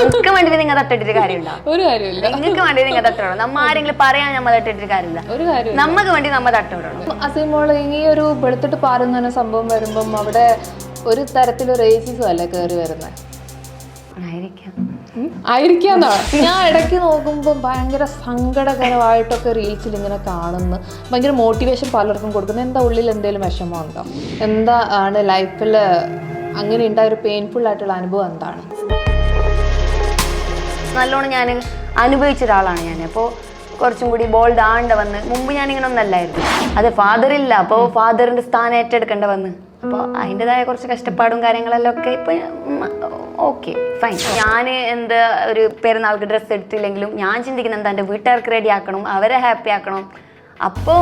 ഞങ്ങൾക്ക് വേണ്ടി നിങ്ങൾ തട്ടിട്ടിട്ട് കാര്യമുണ്ടോ? ഒരു കാര്യമില്ല. നിങ്ങൾക്ക് വേണ്ടി നിങ്ങൾ തട്ടിടണം. നമ്മ ആരെങ്കിലും പറയാൻ നമ്മൾ തട്ടിട്ടിട്ട് കാര്യമില്ല. ഒരു കാര്യം നമുക്ക് വേണ്ടി നമ്മ തട്ടിടണം. അസീമോള് ഈ ഒരു വെളുത്തിട്ട് പാറുന്ന സംഭവം വരുമ്പം അവിടെ ഒരു തരത്തില് റേസിസം അല്ലേ കയറി വരുന്നത്? ആയിരിക്കാന്നാ. ഞാൻ ഇടയ്ക്ക് നോക്കുമ്പോൾ ഭയങ്കര സങ്കടകരമായിട്ടൊക്കെ റീൽസിൽ ഇങ്ങനെ കാണുന്നു. ഭയങ്കര മോട്ടിവേഷൻ പലർക്കും കൊടുക്കുന്നു. എന്താ ഉള്ളിൽ എന്തെങ്കിലും വിഷമം ഉണ്ടോ? എന്താ ആണ് ലൈഫിൽ അങ്ങനെ ഉണ്ടായ ഒരു പെയിൻഫുൾ ആയിട്ടുള്ള അനുഭവം എന്താണ്? നല്ലോണം ഞാൻ അനുഭവിച്ച ഒരാളാണ് ഞാൻ. അപ്പോൾ കുറച്ചും കൂടി ബോൾഡ് ആണ്ട വന്ന്. മുമ്പ് ഞാനിങ്ങനെ ഒന്നല്ലായിരുന്നു. അത് ഫാദർ ഇല്ല, അപ്പോൾ ഫാദറിന്റെ സ്ഥാനം ഏറ്റെടുക്കേണ്ട വന്ന്. അപ്പോൾ അതിൻ്റെതായ കുറച്ച് കഷ്ടപ്പാടും കാര്യങ്ങളെല്ലാം ഒക്കെ ഇപ്പം ഓക്കെ ഫൈൻ. ഞാൻ എന്താ ഒരു പെരുന്നാൾക്ക് ഡ്രസ്സ് എടുത്തില്ലെങ്കിലും ഞാൻ ചിന്തിക്കുന്നത് എന്താ എൻ്റെ വീട്ടുകാർക്ക് റെഡി ആക്കണം, അവരെ ഹാപ്പി ആക്കണം. അപ്പോൾ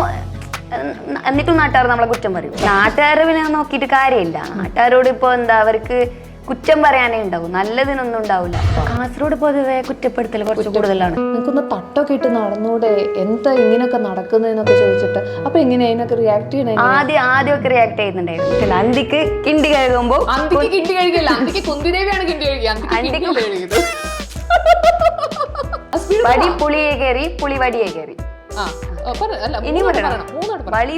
എന്നിട്ടും നാട്ടുകാർ നമ്മളെ കുറ്റം പറയും. നാട്ടുകാരെ പിന്നെ നോക്കിയിട്ട് കാര്യമില്ല. നാട്ടുകാരോട് ഇപ്പോൾ എന്താ അവർക്ക് കുറ്റം പറയാനേ ഉണ്ടാവും, നല്ലതിനൊന്നും ഉണ്ടാവില്ല. കാസർഗോഡ് പൊതുവെ കുറ്റപ്പെടുത്തൽ കുറച്ച് കൂടുതലാണ്. നിങ്ങൾക്കൊന്ന് തട്ടൊക്കെ ഇട്ട് നടന്നൂടെ? എന്താ ഇങ്ങനെയൊക്കെ നടക്കുന്നതെന്നൊക്കെ ചോദിച്ചിട്ട് അപ്പൊ എങ്ങനെയാ അതിനൊക്കെ റിയാക്ട് ചെയ്യണേ? ആദ്യമൊക്കെ റിയാക്ട് ചെയ്യുന്നുണ്ടായിരുന്നു. അന്തിക്ക് കിണ്ടി കഴുകുമ്പോ അന്തിക്ക് കിണ്ടി കഴിക്കില്ല, അന്തിക്ക് കുന്തിദേവിയാണ് കിണ്ടി കഴിക്കുക. വടി പുളിയെ കയറി, പുളി വടിയെ കയറി. ഇനി വളി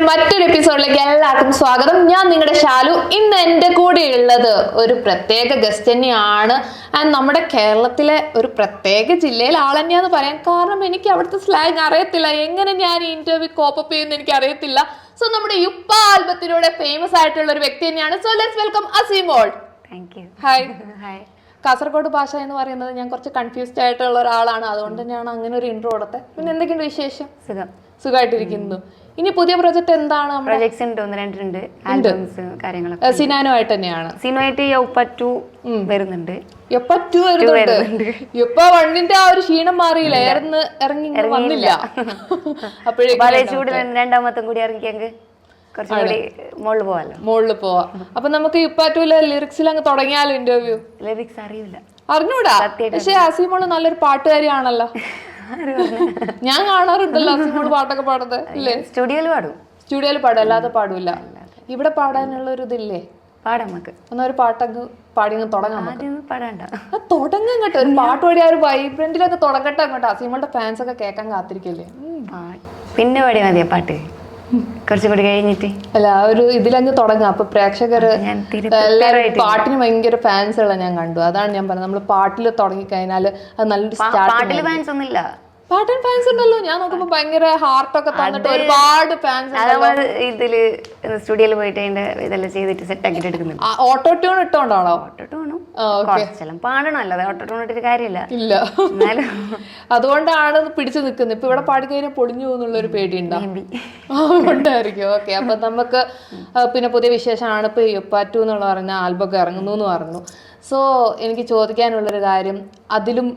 മറ്റൊരു എപ്പിസോഡിലേക്ക് എല്ലാവർക്കും സ്വാഗതം. ഞാൻ നിങ്ങളുടെ ഷാലു. ഇന്ന് എൻ്റെ കൂടെ ഉള്ളത് ഒരു പ്രത്യേക ഗസ്റ്റ് തന്നെയാണ്. ആൻഡ് നമ്മുടെ കേരളത്തിലെ ഒരു പ്രത്യേക ജില്ലയിൽ ആൾ തന്നെയാന്ന് പറയാൻ കാരണം എനിക്ക് അവിടുത്തെ സ്ലാങ് അറിയത്തില്ല. എങ്ങനെ ഞാൻ ഈ ഇന്റർവ്യൂ കോപ്പപ്പ് ചെയ്യുന്ന എനിക്ക് അറിയത്തില്ല. സോ നമ്മുടെ യുപ്പ ആൽബത്തിലൂടെ ഫേമസ് ആയിട്ടുള്ള ഒരു വ്യക്തി തന്നെയാണ്. So let's welcome Aseemol. Hi. Kasaragod ഭാഷ എന്ന് പറയുന്നത് ഞാൻ കുറച്ച് കൺഫ്യൂസ്ഡ് ആയിട്ടുള്ള ഒരാളാണ്, അതുകൊണ്ട് തന്നെയാണ് അങ്ങനെ ഒരു ഇൻട്രോ കൊടുത്തത്. പിന്നെ എന്തൊക്കെയുണ്ട് വിശേഷം? സുഖമായിട്ടിരിക്കുന്നു. ഇനി പുതിയ പ്രൊജക്ട് എന്താണ്? സിനാനുമായിട്ട് തന്നെയാണ്. സിനുമായിട്ട് യൗപ്പ2 വരുന്നുണ്ട്. യൗപ്പ2 വരുന്നുണ്ട്. യൗപ്പ 1ന്റെ ആ ഒരു ക്ഷീണം മാറിയില്ല, ഇറങ്ങി വന്നില്ല. അപ്പോഴേക്കും രണ്ടാമത്തെ കൂടി ഇറങ്ങിയെങ്കിൽ മുകളിൽ പോവാ. അപ്പൊ നമുക്ക് യൗപ്പ2ലെ ലിറിക്സിൽ അങ്ങ് തുടങ്ങിയാലോ ഇന്റർവ്യൂ? ലിറിക്സ് അറിയില്ല, അറിഞ്ഞൂടാ. പക്ഷെ അസീമോള് നല്ലൊരു പാട്ടുകാരിയാണല്ലോ. ഞാൻ കാണാറുണ്ടല്ലോ അസീമോള് പാട്ടൊക്കെ പാടുന്നത് ഇല്ലേ? സ്റ്റുഡിയോയിൽ പാടും, അല്ലാതെ പാടൂല. ഇവിടെ പാടാനുള്ള ഒരു ഇതില്ലേ? എന്നാ ഒരു പാട്ടങ്ങ് പാടി തുടങ്ങാം. തുടങ്ങാം കേട്ടോ. ഒരു പാട്ട് പാടി ആ ഒരു വൈബ്രന്റിലൊക്കെ തുടങ്ങട്ടെ അങ്ങോട്ട്. അസീമോളുടെ ഫാൻസ് ഒക്കെ കേൾക്കാൻ കാത്തിരിക്കല്ലേ? പിന്നെ പാടി മതിയാ പാട്ട് കുറച്ചുകൂടി കഴിഞ്ഞിട്ട്? അല്ല, ആ ഒരു ഇതിലങ്ങ് തുടങ്ങാം. അപ്പൊ പ്രേക്ഷകർ പാട്ടിന് ഭയങ്കര ഫാൻസ് ഉള്ള ഞാൻ കണ്ടു. അതാണ് ഞാൻ പറഞ്ഞത്, നമ്മള് പാട്ടിൽ തുടങ്ങി കഴിഞ്ഞാല് അത് നല്ലൊരു പാട്ടിൽ ഫാൻസ് ഒന്നുമില്ല. പാട്ടിന് ഫാൻസ് ഉണ്ടല്ലോ. ഞാൻ നോക്കുമ്പോ ഭയങ്കര ഹാർട്ടൊക്കെ തന്നിട്ട് ഒരുപാട് ഫാൻസ്. ഇതില് സ്റ്റുഡിയോയിൽ പോയിട്ട് അതിന്റെ ഇതെല്ലാം ചെയ്തിട്ട് സെറ്റ് ആക്കിട്ട് എടുക്കുന്നുണ്ട്. ഓട്ടോ ട്യൂൺ ഇട്ടോണ്ടാണോ? ഓട്ടോ ട്യൂണും പാടണം, അല്ലാതെ ഓട്ടോ ട്യൂൺ ഇട്ടിട്ട് കാര്യമില്ല. ഇല്ല, അതുകൊണ്ടാണ് പിടിച്ചു നിൽക്കുന്നത്. ഇപ്പൊ ഇവിടെ പാടി കഴിഞ്ഞാൽ പൊളിഞ്ഞു പോകുന്നുള്ള ഒരു പേടി ഉണ്ടായിരിക്കും. ഓക്കെ, അപ്പൊ നമുക്ക് പിന്നെ പുതിയ വിശേഷമാണ്. ഇപ്പൊ യൗപ്പ2 എന്നുള്ള പറഞ്ഞ ആൽബം ഇറങ്ങുന്നു എന്ന് പറഞ്ഞു. സോ എനിക്ക് ചോദിക്കാനുള്ളൊരു കാര്യം, അതിലും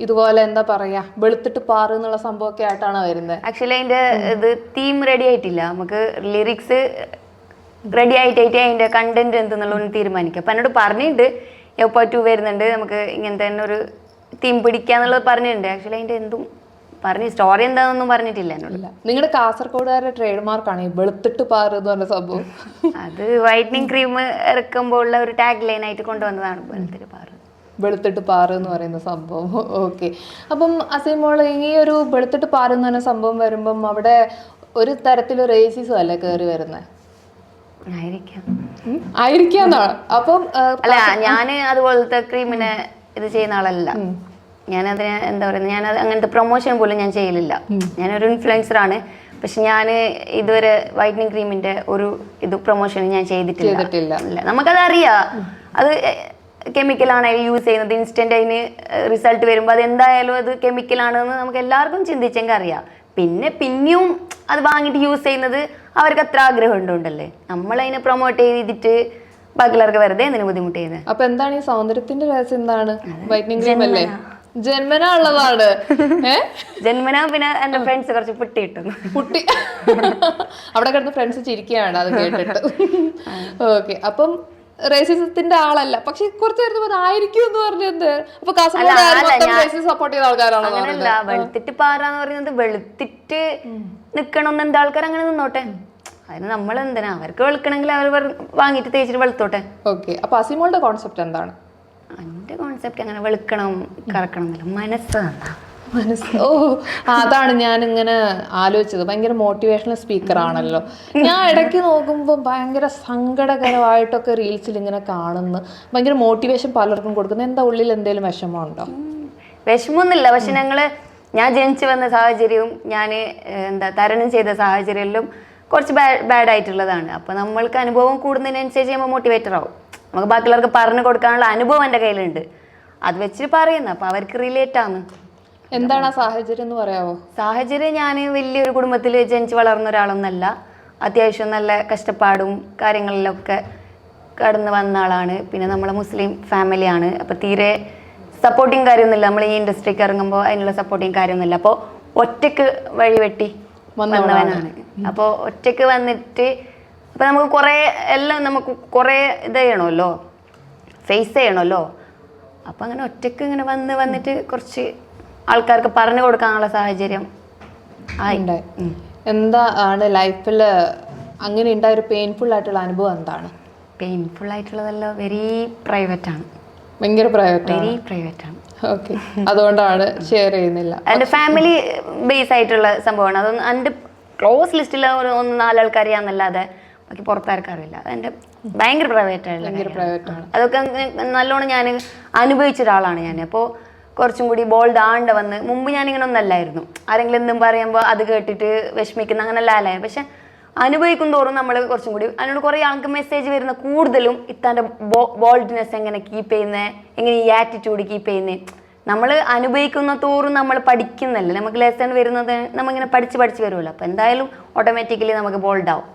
ഇതുപോലെ എന്താ പറയാ വെളുത്തിട്ട് പാറ് എന്നുള്ള സംഭവമൊക്കെ ആയിട്ടാണ് വരുന്നത്. ആക്ച്വലി അതിന്റെ ഇത് തീം റെഡി ആയിട്ടില്ല. നമുക്ക് ലിറിക്സ് റെഡി ആയിട്ട് അതിന്റെ കണ്ടന്റ് എന്തെന്നുള്ളതൊന്ന് തീരുമാനിക്കാം. അപ്പൊ എന്നോട് പറഞ്ഞിട്ടുണ്ട് യൗപ്പ2 വരുന്നുണ്ട്, നമുക്ക് ഇങ്ങനത്തെ തന്നെ ഒരു തീം പിടിക്കാന്നുള്ളത് പറഞ്ഞിട്ടുണ്ട്. ആക്ച്വലി അതിന്റെ എന്തും പറഞ്ഞ് സ്റ്റോറി എന്താണെന്നൊന്നും പറഞ്ഞിട്ടില്ല എന്നോട്. നിങ്ങളുടെ കാസർഗോഡുകാരുടെ ട്രേഡ് മാർക്കാണ് ഈ വെളുത്തിട്ട് പാറ് എന്ന് പറഞ്ഞ സംഭവം. അത് വൈറ്റനിങ് ക്രീം ഇറക്കുമ്പോൾ ഉള്ള ഒരു ടാഗ് ലൈൻ ആയിട്ട് കൊണ്ടുവന്നതാണ് വെളുത്തിട്ട് പാറ്. വെളുത്തിട്ട് പാറ് എന്ന് പറയുന്ന സംഭവം. ഓക്കെ, അപ്പം അസീമോള് ഈ ഒരു വെളുത്തിട്ട് പാറ് എന്ന് പറഞ്ഞ സംഭവം വരുമ്പം അവിടെ ഒരു തരത്തില് റേസിസം അല്ലേ കയറി വരുന്നത്? ആയിരിക്കാന്നാ. അപ്പം അല്ല, ഞാന് അതുപോലത്തെ ക്രീമിനെ ഇത് ചെയ്യുന്ന ആളല്ല. ഞാനതിന് എന്താ പറയുന്നത്, ഞാനത് അങ്ങനത്തെ പ്രൊമോഷൻ പോലും ഞാൻ ചെയ്യലില്ല. ഞാനൊരു ഇൻഫ്ലുവൻസർ ആണ്. പക്ഷെ ഞാൻ ഇതുവരെ വൈറ്റനിങ് ക്രീമിന്റെ ഒരു ഇത് പ്രൊമോഷൻ ഞാൻ ചെയ്തിട്ടില്ല. നമുക്കത് അറിയാം, അത് കെമിക്കലാണ് യൂസ് ചെയ്യുന്നത്. ഇൻസ്റ്റന്റ് അതിന് റിസൾട്ട് വരുമ്പോൾ അത് എന്തായാലും അത് കെമിക്കലാണെന്ന് നമുക്ക് എല്ലാവർക്കും ചിന്തിച്ചെങ്കിൽ അറിയാം. പിന്നെയും അത് വാങ്ങിയിട്ട് യൂസ് ചെയ്യുന്നത് അവർക്ക് അത്ര ആഗ്രഹം ഉണ്ടല്ലേ. നമ്മളതിനെ പ്രൊമോട്ട് ചെയ്തിട്ട് ബാക്കിയുള്ളവർക്ക് വെറുതെ എന്തിനു ബുദ്ധിമുട്ട് ചെയ്യുന്നത്? അപ്പൊ എന്താണ് ഈ സൗന്ദര്യത്തിന്റെ രഹസ്യം? എന്താണ്? വൈറ്റനിങ് ക്രീം അല്ലേ? ജന്മന ഉള്ളതാണ്. ജന്മന. പിന്നെ എന്റെ ഫ്രണ്ട്സ് കുറച്ച് പുട്ടി അവിടെ കിടന്ന് ഫ്രണ്ട്സ് ചിരിക്കുകയാണ് അത് കേട്ടിട്ട്. ഓക്കെ, അപ്പം റേസിസത്തിന്റെ ആളല്ല, പക്ഷെ കുറച്ച് നേരത്തെ ആയിരിക്കും എന്ന് പറഞ്ഞത്. അപ്പൊ സപ്പോർട്ട് ചെയ്ത ആൾക്കാരാണോ? അങ്ങനല്ല, വെളുത്തിട്ട് പാറാന്ന് പറയുന്നത് വെളുത്തിട്ട് നിക്കണം എന്താ ആൾക്കാർ അങ്ങനെ നിന്നോട്ടെ. അതിന് നമ്മൾ എന്തിനാ, അവർക്ക് വെളുക്കണമെങ്കിൽ അവർ വാങ്ങിയിട്ട് തേച്ചിട്ട് വെളുത്തോട്ടെ. ഓക്കെ, അപ്പൊ അസിമോളുടെ കോൺസെപ്റ്റ് എന്താണ്? എന്റെ കോൺസെപ്റ്റ് അങ്ങനെ വെളുക്കണം കറക്കണം എന്നില്ല, മനസ്സാണ്. ഓ, അതാണ് ഞാൻ ഇങ്ങനെ ആലോചിച്ചത്. ഭയങ്കര മോട്ടിവേഷണൽ സ്പീക്കർ ആണല്ലോ. ഞാൻ ഇടയ്ക്ക് നോക്കുമ്പോൾ ഭയങ്കര സങ്കടകരമായിട്ടൊക്കെ റീൽസിൽ ഇങ്ങനെ കാണുന്നു. ഭയങ്കര മോട്ടിവേഷൻ പലർക്കും കൊടുക്കുന്നു. എന്താ ഉള്ളിൽ എന്തെങ്കിലും വിഷമമുണ്ടോ? വിഷമമൊന്നുമില്ല, പക്ഷെ ഞാൻ ജനിച്ചു വന്ന സാഹചര്യവും ഞാൻ തരണം ചെയ്ത സാഹചര്യമെല്ലാം കുറച്ച് ബാഡ് ആയിട്ടുള്ളതാണ്. അപ്പൊ നമ്മൾക്ക് അനുഭവം കൂടുന്നതിനനുസരിച്ച് നമ്മൾ മോട്ടിവേറ്റർ ആവും. നമുക്ക് ബാക്കിയുള്ളവർക്ക് പറഞ്ഞു കൊടുക്കാനുള്ള അനുഭവം എൻ്റെ കയ്യിലുണ്ട്, അത് വെച്ചിട്ട് പറയുന്നു. അപ്പൊ അവർക്ക് റിലേറ്റ് ആണ്. എന്താണ് ആ സാഹചര്യം എന്ന് പറയാമോ? സാഹചര്യം, ഞാൻ വലിയൊരു കുടുംബത്തിൽ ജനിച്ച് വളർന്ന ഒരാളൊന്നല്ല. അത്യാവശ്യം നല്ല കഷ്ടപ്പാടും കാര്യങ്ങളിലൊക്കെ കടന്നു വന്ന ആളാണ്. പിന്നെ നമ്മളെ മുസ്ലിം ഫാമിലിയാണ്. അപ്പോൾ തീരെ സപ്പോർട്ടിങ് കാര്യമൊന്നുമില്ല. നമ്മൾ ഈ ഇൻഡസ്ട്രിക്ക് ഇറങ്ങുമ്പോൾ അതിനുള്ള സപ്പോർട്ടിങ് കാര്യമൊന്നുമില്ല. അപ്പോൾ ഒറ്റയ്ക്ക് വഴിവെട്ടി വന്നവനാണ്. അപ്പോൾ ഒറ്റയ്ക്ക് വന്നിട്ട് അപ്പോൾ നമുക്ക് കുറേ എല്ലാം നമുക്ക് കുറേ ഇത് ചെയ്യണമല്ലോ, ഫേസ് ചെയ്യണമല്ലോ. അപ്പം അങ്ങനെ ഒറ്റയ്ക്ക് ഇങ്ങനെ വന്നിട്ട് കുറച്ച് ആൾക്കാർക്ക് പറഞ്ഞു കൊടുക്കാനുള്ള സാഹചര്യം ഉണ്ടായി. എന്താണ് ലൈഫിൽ അങ്ങനെ ഉണ്ടായ ഒരു പെയിൻഫുൾ ആയിട്ടുള്ള അനുഭവം? എന്താണ് പെയിൻഫുൾ ആയിട്ടുള്ളതല്ല, വെരി പ്രൈവറ്റ് ആണ്. ഭയങ്കര വെരി പ്രൈവറ്റ് ആണ്. ഓക്കെ, അതുകൊണ്ടാണ് ഷെയർ ചെയ്യുന്നില്ല. എൻ്റെ ഫാമിലി ബേസ് ആയിട്ടുള്ള സംഭവമാണ്. അതൊന്നും എൻ്റെ ക്ലോസ് ലിസ്റ്റിൽ ഒരു 1-4 ആൾക്കാരെയാന്നല്ലാതെ ബാക്കി പുറത്താർക്കും അറിയില്ല. അതെൻ്റെ ഭയങ്കര പ്രൈവറ്റ് ആയിട്ടുള്ള, അതൊക്കെ നല്ലോണം ഞാൻ അനുഭവിച്ച ഒരാളാണ് ഞാൻ. അപ്പോൾ കുറച്ചും കൂടി ബോൾഡ് ആണ്ട വന്ന്, മുമ്പ് ഞാനിങ്ങനെ ഒന്നല്ലായിരുന്നു. ആരെങ്കിലും എന്തും പറയുമ്പോൾ അത് കേട്ടിട്ട് വിഷമിക്കുന്ന അങ്ങനെയല്ല ആലായിരുന്നു. പക്ഷെ അനുഭവിക്കും തോറും നമ്മൾ കുറച്ചും കൂടി അതിനോട് കുറേ ആൾക്ക് മെസ്സേജ് വരുന്ന കൂടുതലും ഇത്താൻ്റെ ബോൾഡ്നെസ് എങ്ങനെ കീപ്പ് ചെയ്യുന്നത്, എങ്ങനെ ഈ ആറ്റിറ്റ്യൂഡ് കീപ്പ് ചെയ്യുന്നത്. നമ്മൾ അനുഭവിക്കുന്ന തോറും നമ്മൾ പഠിക്കുന്നല്ലേ, നമുക്ക് ലെസൺ വരുന്നത് നമ്മളിങ്ങനെ പഠിച്ച് വരുമല്ലോ. അപ്പോൾ എന്തായാലും ഓട്ടോമാറ്റിക്കലി നമുക്ക് ബോൾഡാവും.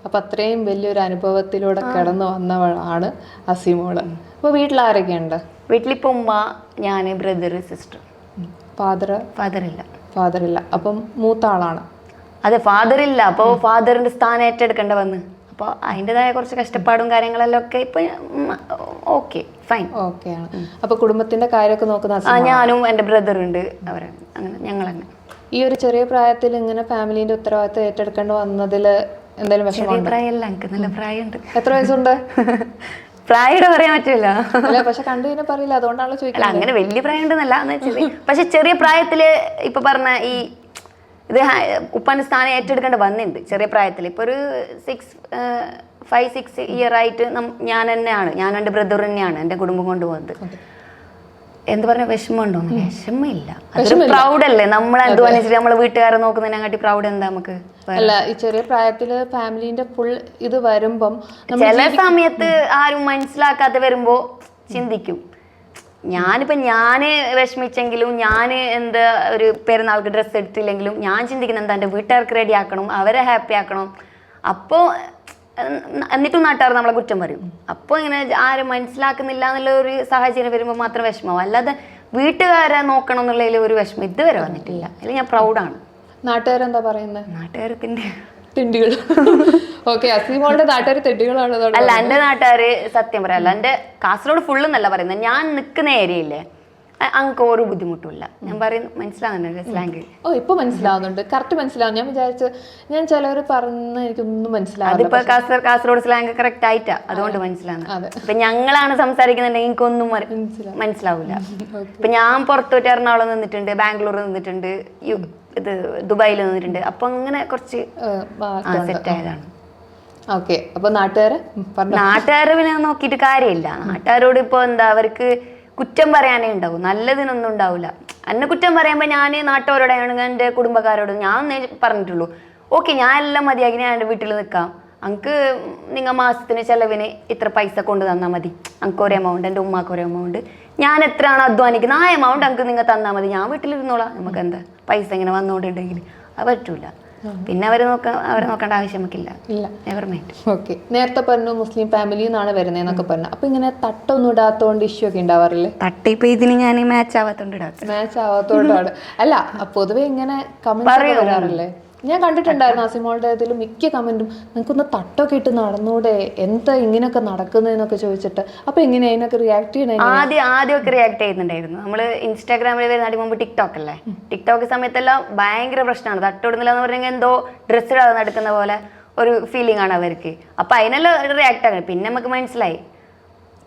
അപ്പം അത്രയും വലിയൊരു അനുഭവത്തിലൂടെ കടന്നു വന്നവളാണ് അസിമോള്. അപ്പോൾ വീട്ടിൽ ആരൊക്കെയുണ്ട്? വീട്ടിലിപ്പോൾ ഉമ്മ, ഞാൻ, ബ്രദർ, സിസ്റ്റർ. ഫാദറില്ല. അപ്പം മൂത്ത ആളാണ്. അതെ, ഫാദറില്ല. അപ്പോൾ ഫാദറിന്റെ സ്ഥാനം ഏറ്റെടുക്കേണ്ട വന്ന്. അപ്പോൾ അതിൻ്റെതായ കുറച്ച് കഷ്ടപ്പാടും കാര്യങ്ങളെല്ലാം ഒക്കെ ഇപ്പം ഓക്കെ ഫൈൻ. ഓക്കെയാണ്. അപ്പോൾ കുടുംബത്തിന്റെ കാര്യമൊക്കെ നോക്കുന്ന ഞാനും എൻ്റെ ബ്രദറുണ്ട്, അവരെ അങ്ങനെ ഞങ്ങൾ തന്നെ. ഈ ഒരു ചെറിയ പ്രായത്തിൽ ഇങ്ങനെ ഫാമിലിന്റെ ഉത്തരവാദിത്തം ഏറ്റെടുക്കേണ്ടി വന്നതിൽ എന്തെങ്കിലും വിഷമം? പ്രായമല്ല, എനിക്ക് നല്ല പ്രായമുണ്ട്. എത്ര വയസ്സുണ്ട്? പ്രായം പറയാൻ പറ്റില്ല, പക്ഷെ കണ്ടു കഴിഞ്ഞാൽ പറയില്ല, അതുകൊണ്ടാണ് ചോദിക്കുന്നത്. അങ്ങനെ വലിയ പ്രായം ഉണ്ടെന്നല്ല എന്ന് വെച്ചത്. പക്ഷെ ചെറിയ പ്രായത്തില് ഇപ്പൊ പറഞ്ഞ ഈ ഇത് ഉപ്പാന്റെ സ്ഥാനം ഏറ്റെടുക്കേണ്ട വന്നിട്ടുണ്ട് ചെറിയ പ്രായത്തിൽ. ഇപ്പൊ ഒരു 5-6 ഇയർ ആയിട്ട് ഞാൻ തന്നെയാണ്, ഞാൻ എൻ്റെ ബ്രദർ തന്നെയാണ് എൻ്റെ കുടുംബം കൊണ്ടുപോകുന്നത്. എന്ത് പറഞ്ഞ വിഷമമുണ്ടോ? വിഷമമില്ല, പ്രൗഡല്ലേ നമ്മൾ അധ്വാനിച്ചിട്ട് നമ്മളെ വീട്ടുകാരെ നോക്കുന്നതിനെക്കാട്ടി പ്രൗഡ് എന്താ നമുക്ക്? അല്ല, ഈ ചെറിയ പ്രായത്തില് ഫാമിലിന്റെ ഫുൾ ഇത് വരുമ്പം ചില സമയത്ത് ആരും മനസ്സിലാക്കാതെ വരുമ്പോ ചിന്തിക്കും. ഞാന് വിഷമിച്ചെങ്കിലും, ഞാൻ എന്താ ഒരു പെരുന്നാൾക്ക് ഡ്രസ്സ് എടുത്തില്ലെങ്കിലും ഞാൻ ചിന്തിക്കുന്നത് എന്താ എൻ്റെ വീട്ടുകാർക്ക് റെഡി ആക്കണം, അവരെ ഹാപ്പി ആക്കണം. അപ്പോൾ എന്നിട്ടും നാട്ടുകാർ നമ്മളെ കുറ്റം പറയും. അപ്പോൾ ഇങ്ങനെ ആരും മനസ്സിലാക്കുന്നില്ല എന്നുള്ള ഒരു സാഹചര്യം വരുമ്പോൾ മാത്രം വിഷമം. അല്ലാതെ വീട്ടുകാരെ നോക്കണം എന്നുള്ളതിൽ ഒരു വിഷമം ഇതുവരെ വന്നിട്ടില്ല. അതിൽ ഞാൻ പ്രൗഡാണ്. നാട്ടുകാരെന്താ പറയുന്നത്? നാട്ടുകാരത്തിൻ്റെ തെണ്ടികൾ. ഓക്കെ, അസീമോളുടെ നാട്ടുകാർ തെണ്ടികളാണ്. അല്ല, എൻ്റെ നാട്ടുകാർ സത്യം പറയാം, അല്ല എൻ്റെ കാസർഗോഡ് ഫുള്ള് എന്നല്ല പറയുന്നത്, ഞാൻ നിൽക്കുന്ന ഏരിയയില്ലേ അങ്ങക്ക് ഒരു ബുദ്ധിമുട്ടില്ല. ഞാൻ പറയുന്നത് മനസ്സിലാകുന്നുണ്ട് സ്ലാങ്. ഓ, ഇപ്പൊ മനസ്സിലാവുന്നുണ്ട്, കറക്റ്റ് മനസ്സിലാവും. ഞാൻ വിചാരിച്ചു ഞാൻ ചിലവർ പറഞ്ഞ എനിക്കൊന്നും മനസ്സിലാവും. അതിപ്പോ കാസർഗോഡ് സ്ലാങ് കറക്റ്റ് ആയിട്ടാ, അതുകൊണ്ട് മനസ്സിലാവുന്നത്. ഇപ്പൊ ഞങ്ങളാണ് സംസാരിക്കുന്നുണ്ടെങ്കിൽ എനിക്കൊന്നും മനസ്സിലാവില്ല. ഇപ്പൊ ഞാൻ പുറത്തോട്ട് എറണാകുളം നിന്നിട്ടുണ്ട്, ബാംഗ്ലൂർ നിന്നിട്ടുണ്ട്, ഇത് ദുബായിൽ നിന്നിട്ടുണ്ട്. അപ്പൊ അങ്ങനെ കുറച്ച് സെറ്റ് ആയതാണ്. ഓക്കെ, അപ്പൊ നാട്ടുകാരെ പിന്നെ നോക്കിയിട്ട് കാര്യമില്ല. നാട്ടുകാരോട് ഇപ്പൊ എന്താ, അവർക്ക് കുറ്റം പറയാനേ ഉണ്ടാവും, നല്ലതിനൊന്നും ഉണ്ടാവില്ല. എന്നെ കുറ്റം പറയുമ്പോൾ ഞാൻ നാട്ടുകാരോടാണെങ്കിൽ എൻ്റെ കുടുംബക്കാരോട് ഞാൻ പറഞ്ഞിട്ടുള്ളൂ, ഓക്കെ ഞാൻ എല്ലാം മതിയാക്കി ഞാൻ എൻ്റെ വീട്ടിൽ നിൽക്കാം, അങ്ക് നിങ്ങൾ മാസത്തിന് ചിലവിന് ഇത്ര പൈസ കൊണ്ട് തന്നാൽ മതി, അങ്ക് ഒരു എമൗണ്ട്, എൻ്റെ ഉമ്മാക്ക് ഒരു എമൗണ്ട്, ഞാൻ എത്രയാണോ അധ്വാനിക്കുന്നത് ആ എമൗണ്ട് അങ്ക് നിങ്ങൾ തന്നാൽ മതി, ഞാൻ വീട്ടിലിരുന്നോളാം, നമുക്ക് എന്താ പൈസ ഇങ്ങനെ വന്നുകൊണ്ടുണ്ടെങ്കിൽ അത് പറ്റൂല. പിന്നെ അവരെ നോക്കേണ്ട ആവശ്യം നമുക്കില്ല. Never mind. ഓക്കെ, നേരത്തെ പറഞ്ഞു മുസ്ലിം ഫാമിലി നിന്നാണ് വരുന്നതെന്നൊക്കെ പറഞ്ഞു. അപ്പൊ ഇങ്ങനെ തട്ടൊന്നും ഇടാത്തോണ്ട് ഇഷ്യൂ ഒക്കെ ഉണ്ടാവാറില്ലേ? തട്ട ഇപ്പൊ ഇതിന് ഞാൻ മാച്ച് ആവാത്തോണ്ടാണ്. അല്ല, പൊതുവെ ഇങ്ങനെ കമന്റ് വരാറില്ലേ? ഞാൻ കണ്ടിട്ടുണ്ടായിരുന്നു അസിമോളുടെ ഇതിൽ മിക്ക കമന്റും നിങ്ങൾക്കൊന്ന് തട്ടൊക്കെ ഇട്ട് നടന്നൂടെ, എന്താ ഇങ്ങനെയൊക്കെ നടക്കുന്നതെന്നൊക്കെ ചോദിച്ചിട്ട്. അപ്പൊ എങ്ങനെയാ അതിനൊക്കെ റിയാക്ട് ചെയ്യണേ? ആദ്യമൊക്കെ റിയാക്ട് ചെയ്യുന്നുണ്ടായിരുന്നു. നമ്മള് ഇൻസ്റ്റാഗ്രാമിൽ വരുന്ന മുമ്പ് ടിക്ടോക്ക് അല്ലേ, ടിക്ടോക്ക് സമയത്തെല്ലാം ഭയങ്കര പ്രശ്നമാണ്. തട്ടൊടുന്നില്ല എന്ന് പറഞ്ഞെങ്കിൽ എന്തോ ഡ്രസ്സ് ഇടാതെ നടക്കുന്ന പോലെ ഒരു ഫീലിംഗ് ആണ് അവർക്ക്. അപ്പൊ അതിനെല്ലാം റിയാക്ട് ആകുന്നത്. പിന്നെ നമുക്ക് മനസ്സിലായി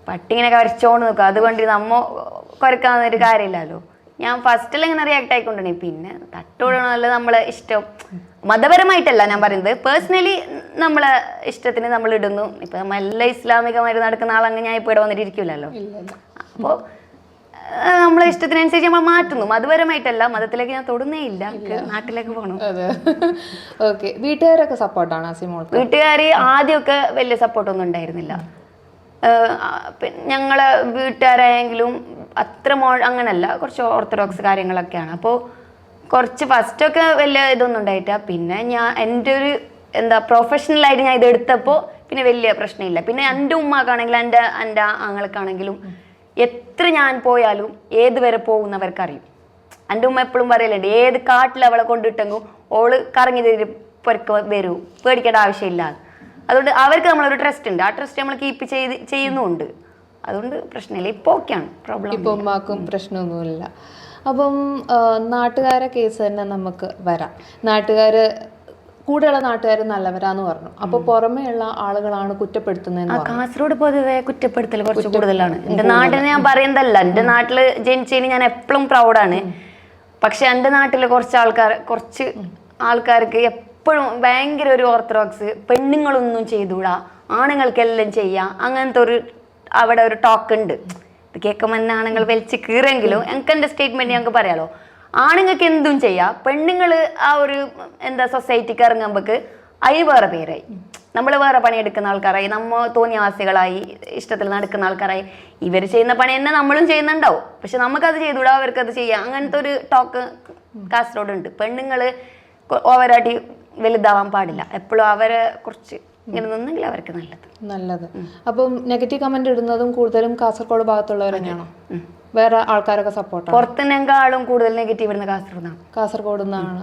പട്ടി ഇങ്ങനെയൊക്കെ വരച്ചോണ്ട് നിൽക്കും, അതുകൊണ്ട് നമ്മ കുരക്കാവുന്നൊരു കാര്യമില്ലല്ലോ. ഞാൻ ഫസ്റ്റിൽ ഇങ്ങനെ റിയാക്ട് ആയിക്കൊണ്ടിരുന്നു. പിന്നെ തട്ടുവിടണമല്ലോ നമ്മളെ ഇഷ്ടം, മതപരമായിട്ടല്ല ഞാൻ പറയുന്നത്, പേഴ്സണലി നമ്മളെ ഇഷ്ടത്തിന് നമ്മൾ ഇടുന്നു. ഇപ്പൊ നമ്മളെല്ലാം ഇസ്ലാമികമായിട്ട് നടക്കുന്ന ആളങ്ങ് ഞാൻ ഇപ്പോൾ ഇവിടെ വന്നിട്ടിരിക്കില്ലല്ലോ. അപ്പോൾ നമ്മളെ ഇഷ്ടത്തിനനുസരിച്ച് നമ്മൾ മാറ്റുന്നു, മതപരമായിട്ടല്ല. മതത്തിലേക്ക് ഞാൻ തൊടുന്നേ ഇല്ല, നാട്ടിലേക്ക് പോകണം. ഓക്കെ, വീട്ടുകാരൊക്കെ സപ്പോർട്ടാണ് അസിമോൾ? വീട്ടുകാർ ആദ്യമൊക്കെ വലിയ സപ്പോർട്ടൊന്നും ഉണ്ടായിരുന്നില്ല. ഞങ്ങളെ വീട്ടുകാരായെങ്കിലും അത്ര അങ്ങനല്ല, കുറച്ച് ഓർത്തഡോക്സ് കാര്യങ്ങളൊക്കെയാണ്. അപ്പോൾ കുറച്ച് ഫസ്റ്റൊക്കെ വലിയ ഇതൊന്നും ഉണ്ടായിട്ടാ. പിന്നെ ഞാൻ എൻ്റെ ഒരു പ്രൊഫഷണലായിട്ട് ഞാൻ ഇത് എടുത്തപ്പോൾ പിന്നെ വലിയ പ്രശ്നമില്ല. പിന്നെ എൻ്റെ ഉമ്മാക്കാണെങ്കിലും എൻ്റെ ആങ്ങൾക്കാണെങ്കിലും എത്ര ഞാൻ പോയാലും ഏത് വരെ പോകുന്നവർക്കറിയും. എൻ്റെ ഉമ്മ എപ്പോഴും പറയലുണ്ട്, ഏത് കാട്ടിൽ അവളെ കൊണ്ടിട്ടെങ്കിൽ ഓള് കറങ്ങി തരും പൊരക്ക് വരൂ, പേടിക്കേണ്ട ആവശ്യമില്ല. അതുകൊണ്ട് അവർക്ക് നമ്മളൊരു ട്രസ്റ്റ് ഉണ്ട്, ആ ട്രസ്റ്റ് നമ്മൾ കീപ്പ് ചെയ്യുന്നുമുണ്ട്. അതുകൊണ്ട് പ്രശ്നമില്ല, ഇപ്പോൾ ഓക്കെയാണ്, പ്രോബ്ലം. ഇപ്പം ഉമ്മാക്കും പ്രശ്നമൊന്നുമില്ല. അപ്പം നാട്ടുകാരെ കേസ് തന്നെ നമുക്ക് വരാം. കൂടെയുള്ള നാട്ടുകാർ നല്ലവരാന്ന് പറഞ്ഞു. അപ്പൊ പുറമേയുള്ള ആളുകളാണ് കുറ്റപ്പെടുത്തുന്നത്. കാസർഗോഡ് പൊതുവെ കുറ്റപ്പെടുത്തൽ കുറച്ച് കൂടുതലാണ്. എൻ്റെ നാട്ടിൽ ഞാൻ പറയുന്നതല്ല, എൻ്റെ നാട്ടിൽ ജനിച്ചതിന് ഞാൻ എപ്പോഴും പ്രൗഡാണ്. പക്ഷെ എൻ്റെ നാട്ടിൽ കുറച്ച് ആൾക്കാർക്ക് എപ്പോഴും ഭയങ്കര ഒരു ഓർത്തഡോക്സ്, പെണ്ണുങ്ങളൊന്നും ചെയ്തുകൂടാ, ആണുങ്ങൾക്കെല്ലാം ചെയ്യാം, അങ്ങനത്തെ അവിടെ ഒരു ടോക്ക് ഉണ്ട്. ഇത് കേൾക്കുമ്പോൾ തന്നെ ആണുങ്ങൾ വലിച്ച് കീറെങ്കിലും എനിക്ക് എൻ്റെ സ്റ്റേറ്റ്മെന്റ് ഞങ്ങൾക്ക് പറയാലോ. ആണുങ്ങൾക്ക് എന്തും ചെയ്യാം, പെണ്ണുങ്ങൾ ആ ഒരു സൊസൈറ്റിക്ക് ഇറങ്ങുമ്പോൾക്ക് അതിന് വേറെ പേരായി, നമ്മൾ വേറെ പണിയെടുക്കുന്ന ആൾക്കാരായി, നമ്മ തോന്നിയവാസികളായി, ഇഷ്ടത്തിൽ നടക്കുന്ന ആൾക്കാരായി. ഇവർ ചെയ്യുന്ന പണി തന്നെ നമ്മളും ചെയ്യുന്നുണ്ടാവും, പക്ഷെ നമുക്കത് ചെയ്തുകൂടാ, അവർക്കത് ചെയ്യാം, അങ്ങനത്തെ ഒരു ടോക്ക് കാസർഗോഡ് ഉണ്ട്. പെണ്ണുങ്ങൾ ഓവറായിട്ട് വലുതാവാൻ പാടില്ല, എപ്പോഴും അവരെ കുറച്ച് ഇങ്ങനെ നിന്നെങ്കിൽ അവർക്ക് നല്ലത്. അപ്പം നെഗറ്റീവ് കമന്റ് ഇടുന്നതും കൂടുതലും കാസർഗോഡ് ഭാഗത്തുള്ളവർ തന്നെയാണോ? വേറെ ആൾക്കാരൊക്കെ സപ്പോർട്ട്? പുറത്തിനേക്കാളും കൂടുതൽ നെഗറ്റീവ് ഇടുന്ന കാസർഗോഡ് നിന്നാണ്.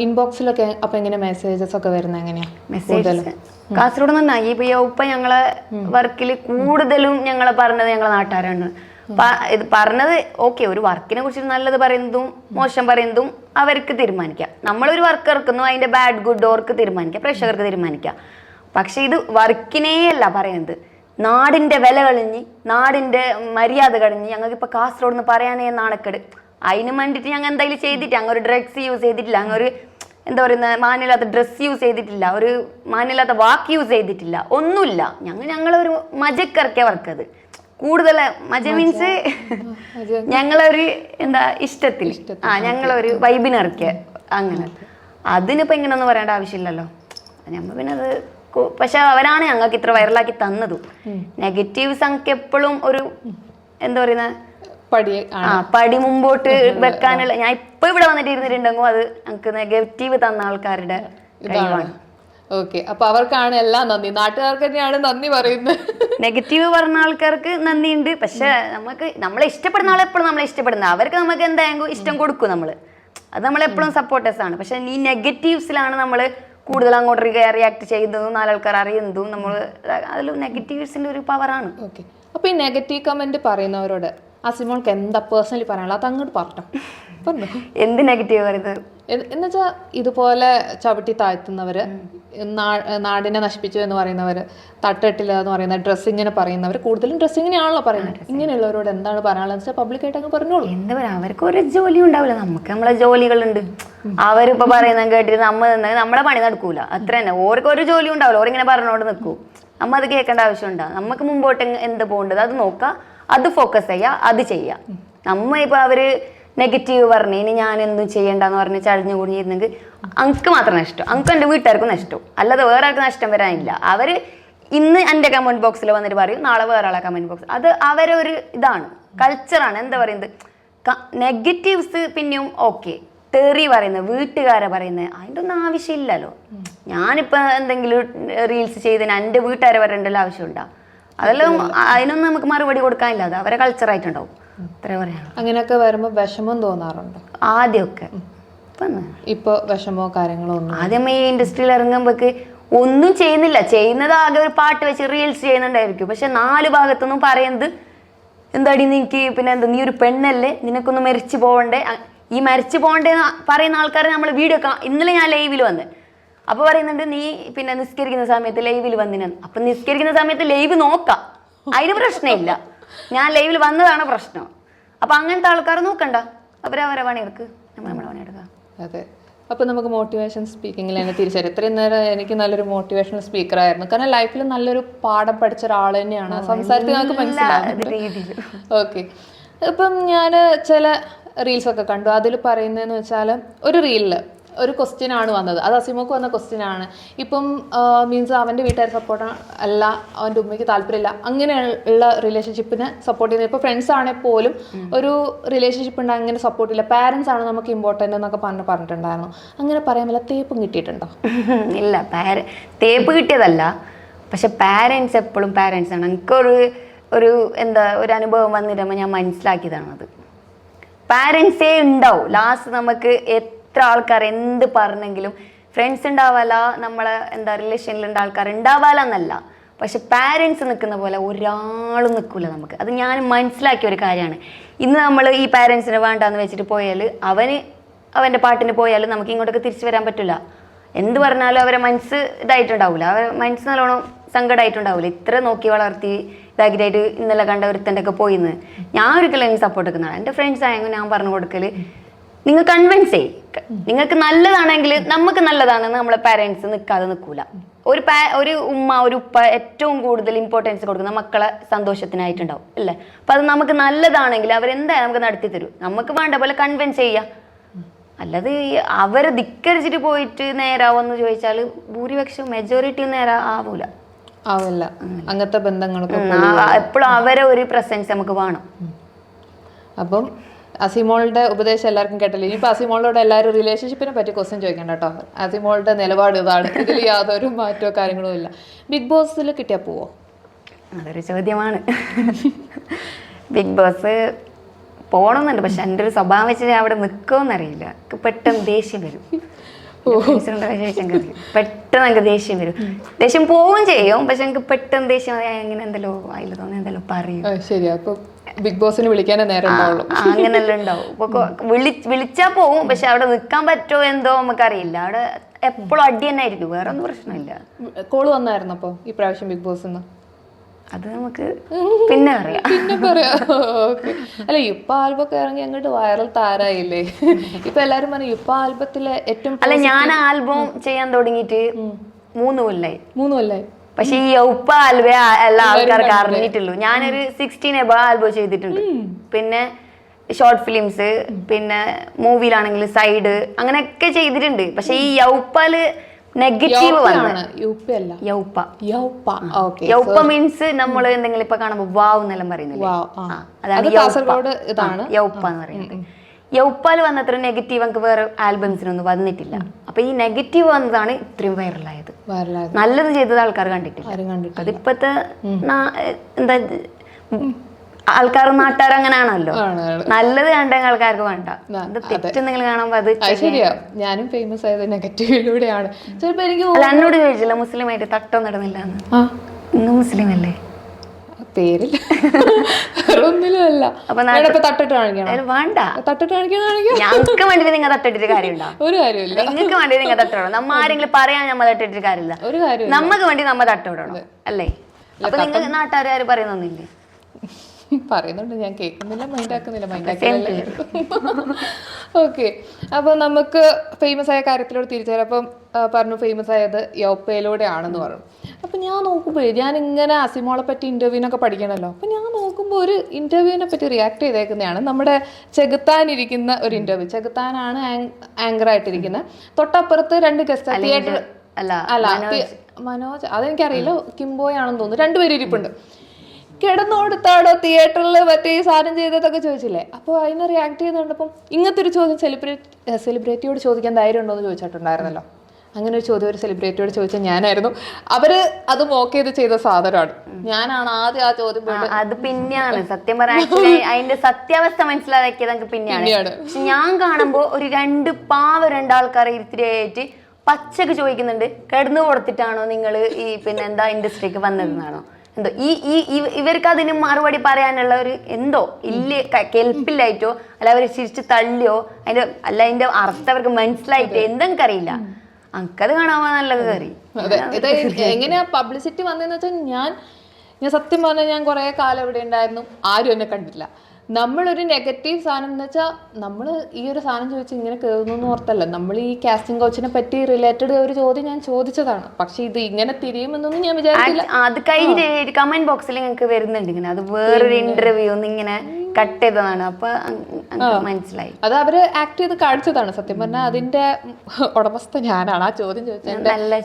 ഇൻബോക്സിലൊക്കെ അപ്പൊ എങ്ങനെ മെസ്സേജസ് ഒക്കെ വരുന്നത് എങ്ങനെയാ? കാസർഗോഡ് തന്നെ ഇപ്പൊ ഞങ്ങളെ വർക്കിൽ കൂടുതലും ഞങ്ങളെ പറഞ്ഞത് ഞങ്ങളെ നാട്ടുകാരാണ്. ഇത് പറഞ്ഞത് ഓക്കെ, ഒരു വർക്കിനെ കുറിച്ച് നല്ലത് പറയുന്നതും മോശം പറയുന്നതും അവർക്ക് തീരുമാനിക്കാം. നമ്മളൊരു വർക്ക് ഇറക്കുന്നു, അതിന്റെ ബാഡ് ഗുഡ് ഓർക്ക് തീരുമാനിക്കാം, പ്രേക്ഷകർക്ക് തീരുമാനിക്കാം. പക്ഷെ ഇത് വർക്കിനേ അല്ല പറയുന്നത്, നാടിന്റെ വില കളിഞ്ഞ്, നാടിന്റെ മര്യാദ കഴിഞ്ഞ് ഞങ്ങൾക്ക് ഇപ്പൊ കാസർഗോഡ് എന്ന് പറയാനേ നാണക്കേട്. അതിന് വേണ്ടിയിട്ട് ഞങ്ങൾ എന്തായാലും ചെയ്തിട്ട് അങ്ങൊരു ഡ്രഗ്സ് യൂസ് ചെയ്തിട്ടില്ല, അങ്ങൊരു മാനില്ലാത്ത ഡ്രസ്സ് യൂസ് ചെയ്തിട്ടില്ല, ഒരു മാനില്ലാത്ത വാക്ക് യൂസ് ചെയ്തിട്ടില്ല, ഒന്നുമില്ല. ഞങ്ങളൊരു മജക്കിറക്കിയ വർക്ക്. അത് കൂടുതൽ മജ മീൻസ് ഞങ്ങളൊരു ഇഷ്ടത്തിൽ ഞങ്ങളൊരു വൈബിനിറക്കിയ അങ്ങനെ. അതിനിപ്പോ ഇങ്ങനൊന്നും പറയേണ്ട ആവശ്യമില്ലല്ലോ. ഞമ്മ പിന്നെ അത് പക്ഷെ അവരാണ് ഞങ്ങൾക്ക് ഇത്ര വൈറലാക്കി തന്നതും. നെഗറ്റീവ്സ് ഞങ്ങൾക്ക് എപ്പോഴും ഒരു പടി മുമ്പോട്ട് വെക്കാനുള്ള, ഞാൻ ഇപ്പൊ ഇവിടെ വന്നിട്ട് ഇരുന്നിട്ടുണ്ടെങ്കിൽ അത് ഞങ്ങൾക്ക് നെഗറ്റീവ് തന്ന ആൾക്കാരുടെ കഴിവാണ്. ഓക്കെ, അപ്പൊ അവർക്കാണ് എല്ലാം നന്ദി, നാട്ടുകാർക്ക് തന്നെയാണ് നന്ദി പറയുന്നത്. നെഗറ്റീവ് പറഞ്ഞ ആൾക്കാർക്ക് നന്ദിയുണ്ട്, പക്ഷെ നമ്മളെ ഇഷ്ടപ്പെടുന്ന ആളെപ്പോഴും നമ്മളെ ഇഷ്ടപ്പെടുന്ന അവർക്ക് നമുക്ക് എന്തായാലും ഇഷ്ടം കൊടുക്കും നമ്മള്. അത് നമ്മളെപ്പോഴും സപ്പോർട്ടേഴ്സ് ആണ്. പക്ഷെ ഈ നെഗറ്റീവ്സിലാണ് നമ്മൾ കൂടുതൽ അങ്ങോട്ട് റിയാക്ട് ചെയ്യുന്നതും നാലാൾക്കാർ അറിയുന്നതും. നമ്മൾ അതിൽ നെഗറ്റീവ്സിന്റെ ഒരു പവറാണ്. ഓക്കെ, അപ്പൊ ഈ നെഗറ്റീവ് കമന്റ് പറയുന്നവരോട് അസിമോൾക്ക് എന്താ പേഴ്സണലി പറയാനുള്ളത്? അത് അങ്ങോട്ട് പറഞ്ഞോ. എന്ത് നെഗറ്റീവ് പറയുന്നത് എന്നുവെച്ചാൽ ഇതുപോലെ ചവിട്ടി താഴ്ത്തുന്നവര്, നാടിനെ നശിപ്പിച്ചു എന്ന് പറയുന്നവര്, തട്ടിട്ടില്ല എന്ന് പറയുന്ന, ഡ്രസ്സിങ്ങിനെ പറയുന്നവർ, കൂടുതലും ഡ്രസ്സിങ്ങിനെയാണല്ലോ പറയുന്നത്. ഇങ്ങനെയുള്ളവരോട് എന്താണ് പറയാനുള്ളത് വെച്ചാൽ പബ്ലിക്കായിട്ട് അങ്ങ് പറഞ്ഞോളൂ. എന്താ പറയാ, അവർക്ക് ഒരു ജോലി ഉണ്ടാവില്ല, നമുക്ക് നമ്മളെ ജോലികളുണ്ട്. അവരിപ്പോ പറയുന്ന കേട്ടിട്ട് നമ്മളെ പണി നടക്കൂല, അത്ര തന്നെ. ഓർക്ക് ഒരു ജോലി ഉണ്ടാവില്ല, ഓരിങ്ങനെ പറഞ്ഞോണ്ട് നിൽക്കൂ. നമ്മ അത് കേൾക്കേണ്ട ആവശ്യമുണ്ടാ? നമുക്ക് മുമ്പോട്ട് എന്ത് പോകേണ്ടത് അത് നോക്കാം, അത് ഫോക്കസ് ചെയ്യാം, അത് ചെയ്യാം. നമ്മ ഇപ്പൊ അവര് നെഗറ്റീവ് പറഞ്ഞു ഇനി ഞാൻ എന്തും ചെയ്യണ്ടെന്ന് പറഞ്ഞ് ചഴിഞ്ഞു കുടിഞ്ഞിരുന്നെങ്കിൽ അങ്ക് മാത്രം നഷ്ടം, അങ്ക് എൻ്റെ വീട്ടുകാർക്കും നഷ്ടം, അല്ലാതെ വേറെ ആൾക്ക് നഷ്ടം വരാനില്ല. അവര് ഇന്ന് എൻ്റെ കമന്റ് ബോക്സിൽ വന്നിട്ട് പറയും, നാളെ വേറെ ആളെ കമന്റ് ബോക്സ്. അത് അവരൊരു ഇതാണ്, കൾച്ചറാണ്. എന്താ പറയുന്നത്, നെഗറ്റീവ്സ് പിന്നെയും ഓക്കെ, തെറി പറയുന്നത്, വീട്ടുകാരെ പറയുന്നത്, അതിൻ്റെ ഒന്നും ആവശ്യമില്ലല്ലോ. ഞാനിപ്പോൾ എന്തെങ്കിലും റീൽസ് ചെയ്തതിന് എൻ്റെ വീട്ടുകാരെ പറയേണ്ടല്ലോ ആവശ്യമുണ്ടോ? അതെല്ലാം അതിനൊന്നും നമുക്ക് മറുപടി കൊടുക്കാനില്ല, അത് അവരെ കൾച്ചറായിട്ടുണ്ടാവും. അത്രേ പറയാം. അങ്ങനെയൊക്കെ വരുമ്പോൾ വിഷമം തോന്നാറുണ്ട് ആദ്യമൊക്കെ. ഇപ്പൊ വിഷമോ കാര്യങ്ങളോ ഒന്നും? ആദ്യം ഈ ഇൻഡസ്ട്രിയിൽ ഇറങ്ങുമ്പോക്ക് ഒന്നും ചെയ്യുന്നില്ല, ചെയ്യുന്നത് ആകെ ഒരു പാട്ട് വെച്ച് റീൽസ് ചെയ്യുന്നുണ്ടായിരിക്കും. പക്ഷെ 4 ഭാഗത്തൊന്നും പറയുന്നത് എന്താടി നിനക്ക് പിന്നെ എന്താ, നീ ഒരു പെണ്ണല്ലേ, നിനക്കൊന്ന് മരിച്ചു പോകണ്ടേ. ഈ മരിച്ചു പോകണ്ടേ പറയുന്ന ആൾക്കാരെ നമ്മൾ വീഡിയോ ഇന്നലെ ഞാൻ ലൈവിൽ വന്ന് അപ്പൊ പറയുന്നുണ്ട് നീ പിന്നെ നിസ്കരിക്കുന്ന സമയത്ത് ലൈവിൽ വന്നിനെന്ന്. അപ്പൊ നിസ്കരിക്കുന്ന സമയത്ത് ലൈവ് നോക്കാം, അതിന് പ്രശ്നമില്ല. ഞാൻ ലൈവിൽ വന്നതാണ് പ്രശ്നം. അപ്പൊ അങ്ങനത്തെ ആൾക്കാർ നോക്കണ്ട, അവരവരെ പണിയെടുക്ക്, നമ്മൾ നമ്മളെ പണിയെടുക്കാം. അതെ. അപ്പൊ നമുക്ക് മോട്ടിവേഷൻ സ്പീക്കിങ്ങിൽ എന്നെ തിരിച്ചറിയാം. ഇത്രയും നേരം എനിക്ക് നല്ലൊരു മോട്ടിവേഷണൽ സ്പീക്കർ ആയിരുന്നു. കാരണം ലൈഫിൽ നല്ലൊരു പാഠം പഠിച്ച ഒരാൾ തന്നെയാണ്. സംസാരത്തിൽ നമുക്ക് മനസ്സിലാവും. ഓക്കെ. ഇപ്പം ഞാൻ ചില റീൽസ് ഒക്കെ കണ്ടു. അതിൽ പറയുന്നതെന്ന് വെച്ചാൽ ഒരു റീലിൽ ഒരു ക്വസ്റ്റ്യൻ ആണ് വന്നത്. അത് അസിമോക്ക് വന്ന ക്വസ്റ്റ്യൻ ആണ്. ഇപ്പം മീൻസ് അവൻ്റെ വീട്ടുകാർ സപ്പോർട്ട് അല്ല, അവൻ്റെ ഉമ്മയ്ക്ക് താല്പര്യമില്ല, അങ്ങനെയുള്ള റിലേഷൻഷിപ്പിന് സപ്പോർട്ട് ചെയ്യുന്നത്. ഇപ്പോൾ ഫ്രണ്ട്സ് ആണെങ്കിൽ പോലും ഒരു റിലേഷൻഷിപ്പ് ഉണ്ട് അങ്ങനെ സപ്പോർട്ട് ഇല്ല, പാരൻസ് ആണ് നമുക്ക് ഇമ്പോർട്ടൻ്റ് എന്നൊക്കെ പറഞ്ഞിട്ടുണ്ടായിരുന്നു. അങ്ങനെ പറയാൻ വല്ല തേപ്പും കിട്ടിയിട്ടുണ്ടോ? ഇല്ല, തേപ്പ് കിട്ടിയതല്ല, പക്ഷെ പാരൻസ് എപ്പോഴും പാരൻസ് ആണ്. എനിക്കൊരു ഒരു എന്താ ഒരു അനുഭവം വന്നിട്ടുമ്പോൾ ഞാൻ മനസ്സിലാക്കിയതാണത്. പാരൻസേ ഉണ്ടാവും ലാസ്റ്റ്. നമുക്ക് എത്ര ആൾക്കാർ എന്ത് പറഞ്ഞെങ്കിലും ഫ്രണ്ട്സ് ഉണ്ടാവാല, നമ്മളെ എന്താ റിലേഷനിലുള്ള ആൾക്കാർ ഉണ്ടാവാല എന്നല്ല, പക്ഷെ പാരൻസ് നിൽക്കുന്ന പോലെ ഒരാളും നിൽക്കില്ല നമുക്ക്. അത് ഞാൻ മനസ്സിലാക്കിയ ഒരു കാര്യമാണ്. ഇന്ന് നമ്മൾ ഈ പാരൻസിനെ വേണ്ടാന്ന് വെച്ചിട്ട് പോയാൽ അവൻ്റെ പാട്ടിന് പോയാലും നമുക്ക് ഇങ്ങോട്ടൊക്കെ തിരിച്ചു വരാൻ പറ്റില്ല. എന്ത് പറഞ്ഞാലും അവരെ മനസ്സ് ഇതായിട്ടുണ്ടാവില്ല, അവരെ മനസ്സ് നല്ലോണം സങ്കടമായിട്ടുണ്ടാവില്ല. ഇത്ര നോക്കി വളർത്തി ഇതാക്കിയിട്ട് ഇന്നലെ കണ്ട ഒരുത്തൻ്റെ ഒക്കെ പോയിന്ന്. ഞാൻ ഒരിക്കലും എനിക്ക് സപ്പോർട്ട് എടുക്കുന്നതാണ്. എൻ്റെ ഫ്രണ്ട്സ് ആയെങ്കിൽ ഞാൻ പറഞ്ഞു കൊടുക്കൽ, നിങ്ങൾ കൺവിൻസ് ചെയ്യും, നിങ്ങൾക്ക് നല്ലതാണെങ്കിൽ നമുക്ക് നല്ലതാണെന്ന് നമ്മളെ പാരൻസ് നിൽക്കാതെ നിൽക്കൂല. ഒരു ഉമ്മ ഒരു ഉപ്പ ഏറ്റവും കൂടുതൽ ഇമ്പോർട്ടൻസ് കൊടുക്കുന്ന മക്കളെ സന്തോഷത്തിനായിട്ടുണ്ടാവും അല്ലേ. അപ്പം അത് നമുക്ക് നല്ലതാണെങ്കിൽ അവരെന്തായാലും നമുക്ക് നടത്തി തരും. നമുക്ക് വേണ്ട പോലെ കൺവിൻസ് ചെയ്യുക. അല്ലാതെ അവരെ ധിക്കരിച്ചിട്ട് പോയിട്ട് നേരാവെന്ന് ചോദിച്ചാൽ ഭൂരിപക്ഷം മെജോറിറ്റി നേരെ ആവൂല. അങ്ങനത്തെ ബന്ധങ്ങളൊക്കെ എപ്പോഴും അവരെ ഒരു പ്രസൻസ് നമുക്ക് വേണം. അപ്പം അസിമോളുടെ ഉപദേശം എല്ലാവർക്കും കേട്ടല്ലോ. ഇനിയിപ്പോൾ അസിമോളോട് എല്ലാവരും റിലേഷൻഷിപ്പിനെ പറ്റി ക്വസ്റ്റ്യൻ ചോദിക്കണ്ട കേട്ടോ. അസിമോളുടെ നിലപാട് ഇതാണ്, ഇതിൽ യാതൊരു മാറ്റമോ കാര്യങ്ങളോ ഇല്ല. ബിഗ് ബോസിൽ കിട്ടിയാൽ പോവോ? അതൊരു ചോദ്യമാണ്. ബിഗ് ബോസ് പോകണമെന്നുണ്ട്, പക്ഷെ എൻ്റെ ഒരു സ്വഭാവം വെച്ച് ഞാൻ അവിടെ നിൽക്കുമെന്നറിയില്ല. പെട്ടെന്ന് ദേഷ്യം വരും. പെട്ടെന്ന് എനിക്ക് ദേഷ്യം വരും. ദേഷ്യം പോവുകയും ചെയ്യും, പക്ഷെ എനിക്ക് പെട്ടെന്ന് ദേഷ്യം എങ്ങനെ എന്തെല്ലോ അതിൽ തോന്നി എന്തെല്ലോ പറയും. ശരി, അപ്പൊ ബിഗ് ബോസിന് വിളിക്കാനേ നേരം ഉണ്ടാവുള്ളൂ. അങ്ങനെല്ലാം ഉണ്ടാവും. ഇപ്പൊ വിളിച്ചാ പോവും, പക്ഷെ അവിടെ നിൽക്കാൻ പറ്റുമോ എന്തോ നമുക്കറിയില്ല. അവിടെ എപ്പോഴും അടി തന്നെ ആയിരിക്കും, വേറെ ഒന്നും പ്രശ്നമില്ല. കോള് വന്നായിരുന്നു അപ്പൊ ഈ പ്രാവശ്യം ബിഗ് ബോസ്? അത് നമുക്ക് പിന്നെ പറയാം. പിന്നെ പറയാം. ഓക്കെ. അല്ല, യുപ്പ ആൽബം ഒക്കെ ഇറങ്ങി അങ്ങോട്ട് വൈറൽ താരായില്ലേ. ഇപ്പൊ എല്ലാരും പറഞ്ഞു യുപ്പ ആൽബത്തിലെ ഏറ്റവും അല്ല, ഞാൻ ആൽബം ചെയ്യാൻ തുടങ്ങിയിട്ട് 3 കൊല്ലായി. പക്ഷെ ഈ യൗപ്പ ആൽബേ എല്ലാ ആൾക്കാർക്ക് അറിഞ്ഞിട്ടുള്ളൂ. ഞാനൊരു 16 എബോ ആൽബം ചെയ്തിട്ടുണ്ട്. പിന്നെ ഷോർട്ട് ഫിലിംസ്, പിന്നെ മൂവിയിലാണെങ്കിൽ സൈഡ്, അങ്ങനെയൊക്കെ ചെയ്തിട്ടുണ്ട്. പക്ഷെ ഈ യൗപ്പാല് നെഗറ്റീവ് യൗപ്പ മീൻസ് നമ്മൾ എന്തെങ്കിലും ഇപ്പൊ കാണുമ്പോ വാവ് എന്നെല്ലാം പറയുന്നില്ലേ, അതാണ് യൗപ്പ എന്ന് പറയുന്നത്. യൗപ്പാല് വന്നത്ര നെഗറ്റീവ് നമുക്ക് വേറെ ആൽബംസിനൊന്നും വന്നിട്ടില്ല. അപ്പൊ ഈ നെഗറ്റീവ് വന്നതാണ് ഇത്രയും വൈറലായത്. നല്ലത് ചെയ്തത് ആൾക്കാർ കണ്ടിട്ടില്ല. അതിപ്പത്തെ എന്താ ആൾക്കാർ നാട്ടുകാർ അങ്ങനെയാണല്ലോ, നല്ലത് കണ്ടെങ്കിൽ ആൾക്കാർക്ക് വേണ്ട. തെറ്റെന്തെങ്കിലും കാണുമ്പോ അത് ശരിയാ. ഞാനും ഫേമസ് ആയത് നെഗറ്റീവിലൂടെയാണ്. അല്ല, എന്നോട് ചോദിച്ചില്ല മുസ്ലിം ആയിട്ട് തട്ടൊന്നും ഇടുന്നില്ല. ഇന്ന് മുസ്ലിം അല്ലേ? പേരില്ല, ഒന്നിലുമല്ല. തട്ടിട്ട് കാണിക്കണം, വേണ്ട തട്ടിട്ട് കാണിക്കണം. ഞങ്ങൾക്ക് വേണ്ടി നിങ്ങൾ തട്ടിട്ടിട്ട് കാര്യമുണ്ടോ? ഒരു കാര്യമില്ല. നിങ്ങൾക്ക് വേണ്ടി നിങ്ങൾ തട്ടിടണം. നമ്മ ആരെങ്കിലും പറയാൻ നമ്മ തട്ടിട്ടിട്ട് കാര്യമില്ല. ഒരു കാര്യം നമുക്ക് വേണ്ടി നമ്മ തട്ടിടണം അല്ലേ? അപ്പൊ നിങ്ങൾ നാട്ടുകാർ പറയുന്നൊന്നില്ലേ? പറയുന്നുണ്ട്, ഞാൻ കേൾക്കുന്നില്ല, മൈൻഡാക്കുന്നില്ല. ഓക്കെ. അപ്പൊ നമുക്ക് ഫേമസ് ആയ കാര്യത്തിലൂടെ തിരിച്ചുവരാം. അപ്പം പറഞ്ഞു ഫേമസ് ആയത് യൗപ്പയിലൂടെ ആണെന്ന് പറഞ്ഞു. അപ്പൊ ഞാൻ നോക്കുമ്പോൾ ഞാൻ ഇങ്ങനെ അസിമോളെ പറ്റി ഇന്റർവ്യൂവിനൊക്കെ പഠിക്കണല്ലോ. അപ്പൊ ഞാൻ നോക്കുമ്പോൾ ഒരു ഇന്റർവ്യൂവിനെ പറ്റി റിയാക്ട് ചെയ്തേക്കുന്നതാണ് നമ്മുടെ ചെകുത്താനിരിക്കുന്ന ഒരു ഇന്റർവ്യൂ. ചെകുത്താനാണ് ആങ്കർ ആയിട്ടിരിക്കുന്നത്. തൊട്ടപ്പുറത്ത് 2 ഗസ്റ്റ് തിയേറ്റർ അല്ല മനോജ്, അതെനിക്കറിയില്ല, കിംബോയ് ആണെന്ന് തോന്നുന്നു. 2 പേര് ഇരിപ്പുണ്ട്. കിടന്നോടുത്താടോ തിയേറ്ററിൽ മറ്റേ ഈ സാധനം ചെയ്തതൊക്കെ ചോദിച്ചില്ലേ. അപ്പോൾ അതിനെ റിയാക്ട് ചെയ്യുന്നുണ്ടപ്പം ഇങ്ങനത്തെ ഒരു ചോദ്യം സെലിബ്രിറ്റിയോട് ചോദിക്കാൻ ധൈര്യം ഉണ്ടോ എന്ന് ചോദിച്ചിട്ടുണ്ടായിരുന്നല്ലോ. അങ്ങനെ ഒരു ചോദ്യം ഒരു സെലിബ്രിറ്റിയോട് ചോദിച്ചാൽ ഞാനായിരുന്നു. അവര് അത് മോക്ക് ചെയ്ത് ചെയ്ത സാധനമാണ്. ഞാനാണ് ആദ്യം ആ ചോദ്യം അത് പിന്നെയാണ് സത്യം പറയാൻ അതിന്റെ സത്യാവസ്ഥ മനസ്സിലാക്കിയത് എനിക്ക് പിന്നെയാണ്. പക്ഷെ ഞാൻ കാണുമ്പോ ഒരു രണ്ടാൾക്കാരെ ഇരുത്തിരിയായിട്ട് പച്ചക്ക് ചോദിക്കുന്നുണ്ട്, കിടന്നു കൊടുത്തിട്ടാണോ നിങ്ങൾ ഈ എന്താ ഇൻഡസ്ട്രിക്ക് വന്നതെന്നാണോ എന്തോ ഇവർക്ക് അതിന് മറുപടി പറയാനുള്ള ഒരു എന്തോ കെൽപ്പില്ലായിട്ടോ അല്ല അവർ ചിരിച്ച് തള്ളിയോ അതിന്റെ അർത്ഥം അവർക്ക് മനസ്സിലായിട്ടോ എന്തെങ്കിലും അറിയില്ല. അനക്കത് കാണാൻ നല്ലത് കയറി. എങ്ങനെയാ പബ്ലിസിറ്റി വന്നതെന്ന് വെച്ചാൽ ഞാൻ സത്യം പറഞ്ഞാൽ ഞാൻ കുറെ കാലം ഇവിടെ ഉണ്ടായിരുന്നു, ആരും എന്നെ കണ്ടില്ല. നമ്മളൊരു നെഗറ്റീവ് സാധനം എന്ന് വെച്ചാൽ നമ്മൾ ഈ ഒരു സാധനം ചോദിച്ച് ഇങ്ങനെ കയറുന്നു എന്ന് ഓർത്തല്ല, നമ്മൾ ഈ കാസ്റ്റിംഗ് കോച്ചിനെ പറ്റി റിലേറ്റഡ് ഒരു ചോദ്യം ഞാൻ ചോദിച്ചതാണ്. പക്ഷെ ഇത് ഇങ്ങനെ തിരിയുമെന്നൊന്നും ഞാൻ വിചാരിച്ചില്ല. അത് കഴിഞ്ഞ് കമന്റ് ബോക്സിൽ ഞങ്ങൾക്ക് വരുന്നുണ്ട് ഇങ്ങനെ അത് വേറൊരു ഇന്റർവ്യൂ ഒന്ന് ഇങ്ങനെ കട്ട് ചെയ്തതാണ്. അപ്പൊ മനസ്സിലായി അത് അവര് ആക്ട് ചെയ്ത് കാണിച്ചതാണ്. സത്യം പറഞ്ഞാൽ അതിന്റെ ഉടമസ്ഥ ഞാനാണ്. ആ ചോദ്യം ചോദിച്ചത്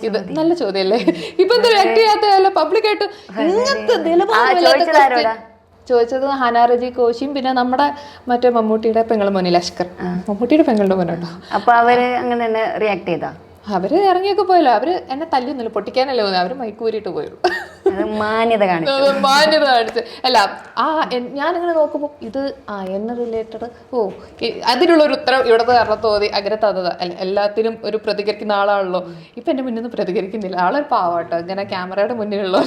ഇത് നല്ല ചോദ്യമല്ലേ? ഇപ്പൊ എന്താ ആക്ട് ചെയ്യാത്ത പബ്ലിക്കായിട്ട് ഇങ്ങനത്തെ നിലപാട് ചോദിച്ചത് ഹനാറജി കോശിയും പിന്നെ നമ്മുടെ മറ്റേ മമ്മൂട്ടിയുടെ പെങ്ങളുടെ മോനിൽ അഷ്കർ, മമ്മൂട്ടിയുടെ പെങ്ങളുടെ മോനുണ്ടോ. അപ്പൊ അവര് അങ്ങനെ തന്നെ റിയാക്ട് ചെയ്താ? അവര് ഇറങ്ങിയൊക്കെ പോയല്ലോ. അവര് എന്നെ തല്ലിയൊന്നുമില്ല, പൊട്ടിക്കാനല്ലേ പോകുന്നത്. അവര് മൈക്കൂരിട്ട് പോയുള്ളൂ. മാന്യത കാണിച്ച് അല്ല. ഞാനിങ്ങനെ നോക്കുമ്പോ ഇത് എന്നെ റിലേറ്റഡ് അതിനുള്ളൊരു ഉത്തരം ഇവിടത്തെ കാരണം തോന്നി അങ്ങനെ തന്നത്. എല്ലാത്തിനും ഒരു പ്രതികരിക്കുന്ന ആളാണല്ലോ. ഇപ്പൊ എന്റെ മുന്നിൽ നിന്ന് പ്രതികരിക്കുന്നില്ല. ആളൊരു പാവാട്ടോ, ഇങ്ങനെ ക്യാമറയുടെ മുന്നിലുള്ള.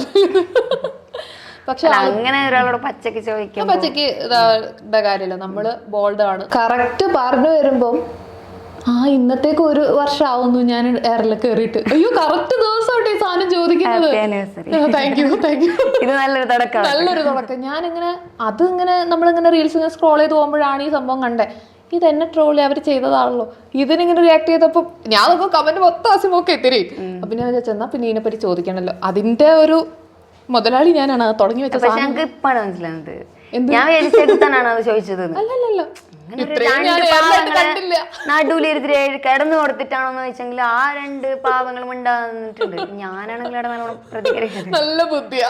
പക്ഷെ അങ്ങനെ ഒരാളോട് പച്ചക്ക് ചോദിക്കും, പച്ചക്ക് ഇതാ കാര്യമില്ല. നമ്മള് ബോൾഡ് ആണ്. കറക്റ്റ് പറഞ്ഞു വരുമ്പോ ഇന്നത്തേക്ക് 1 വർഷം ആവുന്നു ഞാൻ എയറിൽ കയറിയിട്ട്. അയ്യോ കറക്റ്റ് ദിവസമായിട്ട് ഈ സാധനം ചോദിക്കുന്നത്. Thank you. ഇത് നല്ലൊരു തുടക്കം. ഞാനിങ്ങനെ അതിങ്ങനെ നമ്മളിങ്ങനെ റീൽസ് ഇങ്ങനെ സ്ക്രോൾ ചെയ്ത് പോകുമ്പോഴാണ് ഈ സംഭവം കണ്ടേ. ഇതെന്നെ ട്രോളി അവർ ചെയ്തതാണല്ലോ. ഇതിനിങ്ങനെ റിയാക്ട് ചെയ്തപ്പോ ഞാൻ നോക്കുമ്പോൾ കമന്റ് മൊത്തം അസിമൊക്കെ എത്തിരി. അപ്പൊ ഞാൻ വിചാരിച്ചാ പിന്നെ ഇതിനെപ്പറ്റി ചോദിക്കണല്ലോ. അതിന്റെ ഒരു മുതലാളി ഞാനാണ് തുടങ്ങി വെച്ചത്. ഞങ്ങൾക്ക് ഇപ്പാണ് മനസ്സിലാവുന്നത്. ഞാൻ വിചാരിച്ചെടുത്താനാണ് അത് ചോദിച്ചത്. അല്ലല്ലോ, നടുവിലിരുത്തി കിടന്നു കൊടുത്തിട്ടാണോന്ന് ചോദിച്ചെങ്കിൽ ആ 2 പാവങ്ങളും ഉണ്ടാകുന്നിട്ടുണ്ട്. ഞാനാണെങ്കിൽ അവിടെ പ്രതികരിക്കുന്നത് നല്ല ബുദ്ധിയാ.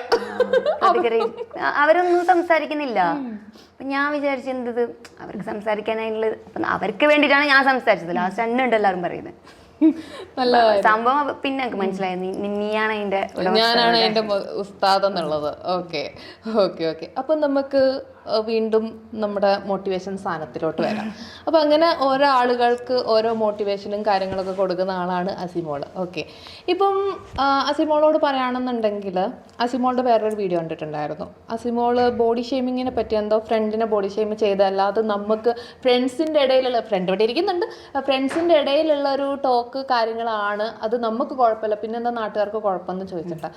അവരൊന്നും സംസാരിക്കുന്നില്ല. അപ്പൊ ഞാൻ വിചാരിച്ചെന്തത് അവർക്ക് സംസാരിക്കാനായിട്ടുള്ളത്. അവർക്ക് വേണ്ടിയിട്ടാണ് ഞാൻ സംസാരിച്ചത്. ലാസ്റ്റ് എണ്ണുണ്ട് എല്ലാവരും പറയുന്നത്. നല്ല സംഭവം പിന്നെ എനിക്ക് മനസ്സിലായി നീയാണ് അതിന്റെ ഞാനാണ് അതിന്റെ ഉസ്താദ് എന്നുള്ളത്. ഓക്കെ. അപ്പൊ നമുക്ക് വീണ്ടും നമ്മുടെ മോട്ടിവേഷൻ സ്ഥാനത്തിലോട്ട് വരാം. അപ്പൊ അങ്ങനെ ഓരോ ആളുകൾക്ക് ഓരോ മോട്ടിവേഷനും കാര്യങ്ങളൊക്കെ കൊടുക്കുന്ന ആളാണ് അസിമോള്. ഓക്കെ. ഇപ്പം അസിമോളോട് പറയുകയാണെന്നുണ്ടെങ്കിൽ അസിമോളുടെ വേറൊരു വീഡിയോ കണ്ടിട്ടുണ്ടായിരുന്നു. അസിമോള് ബോഡി ഷേമിങ്ങിനെ പറ്റി എന്തോ ഫ്രണ്ടിനെ ബോഡി ഷെയിം ചെയ്തല്ലാതെ നമുക്ക് ഫ്രണ്ട്സിൻ്റെ ഇടയിലുള്ള ഫ്രണ്ട് ഇവിടെ ഇരിക്കുന്നുണ്ട്, ഫ്രണ്ട്സിൻ്റെ ഇടയിലുള്ള ഒരു ടോക്ക് കാര്യങ്ങളാണ്, അത് നമുക്ക് കുഴപ്പമില്ല, പിന്നെന്താ നാട്ടുകാർക്ക് കുഴപ്പമെന്ന് ചോദിച്ചിട്ടാ.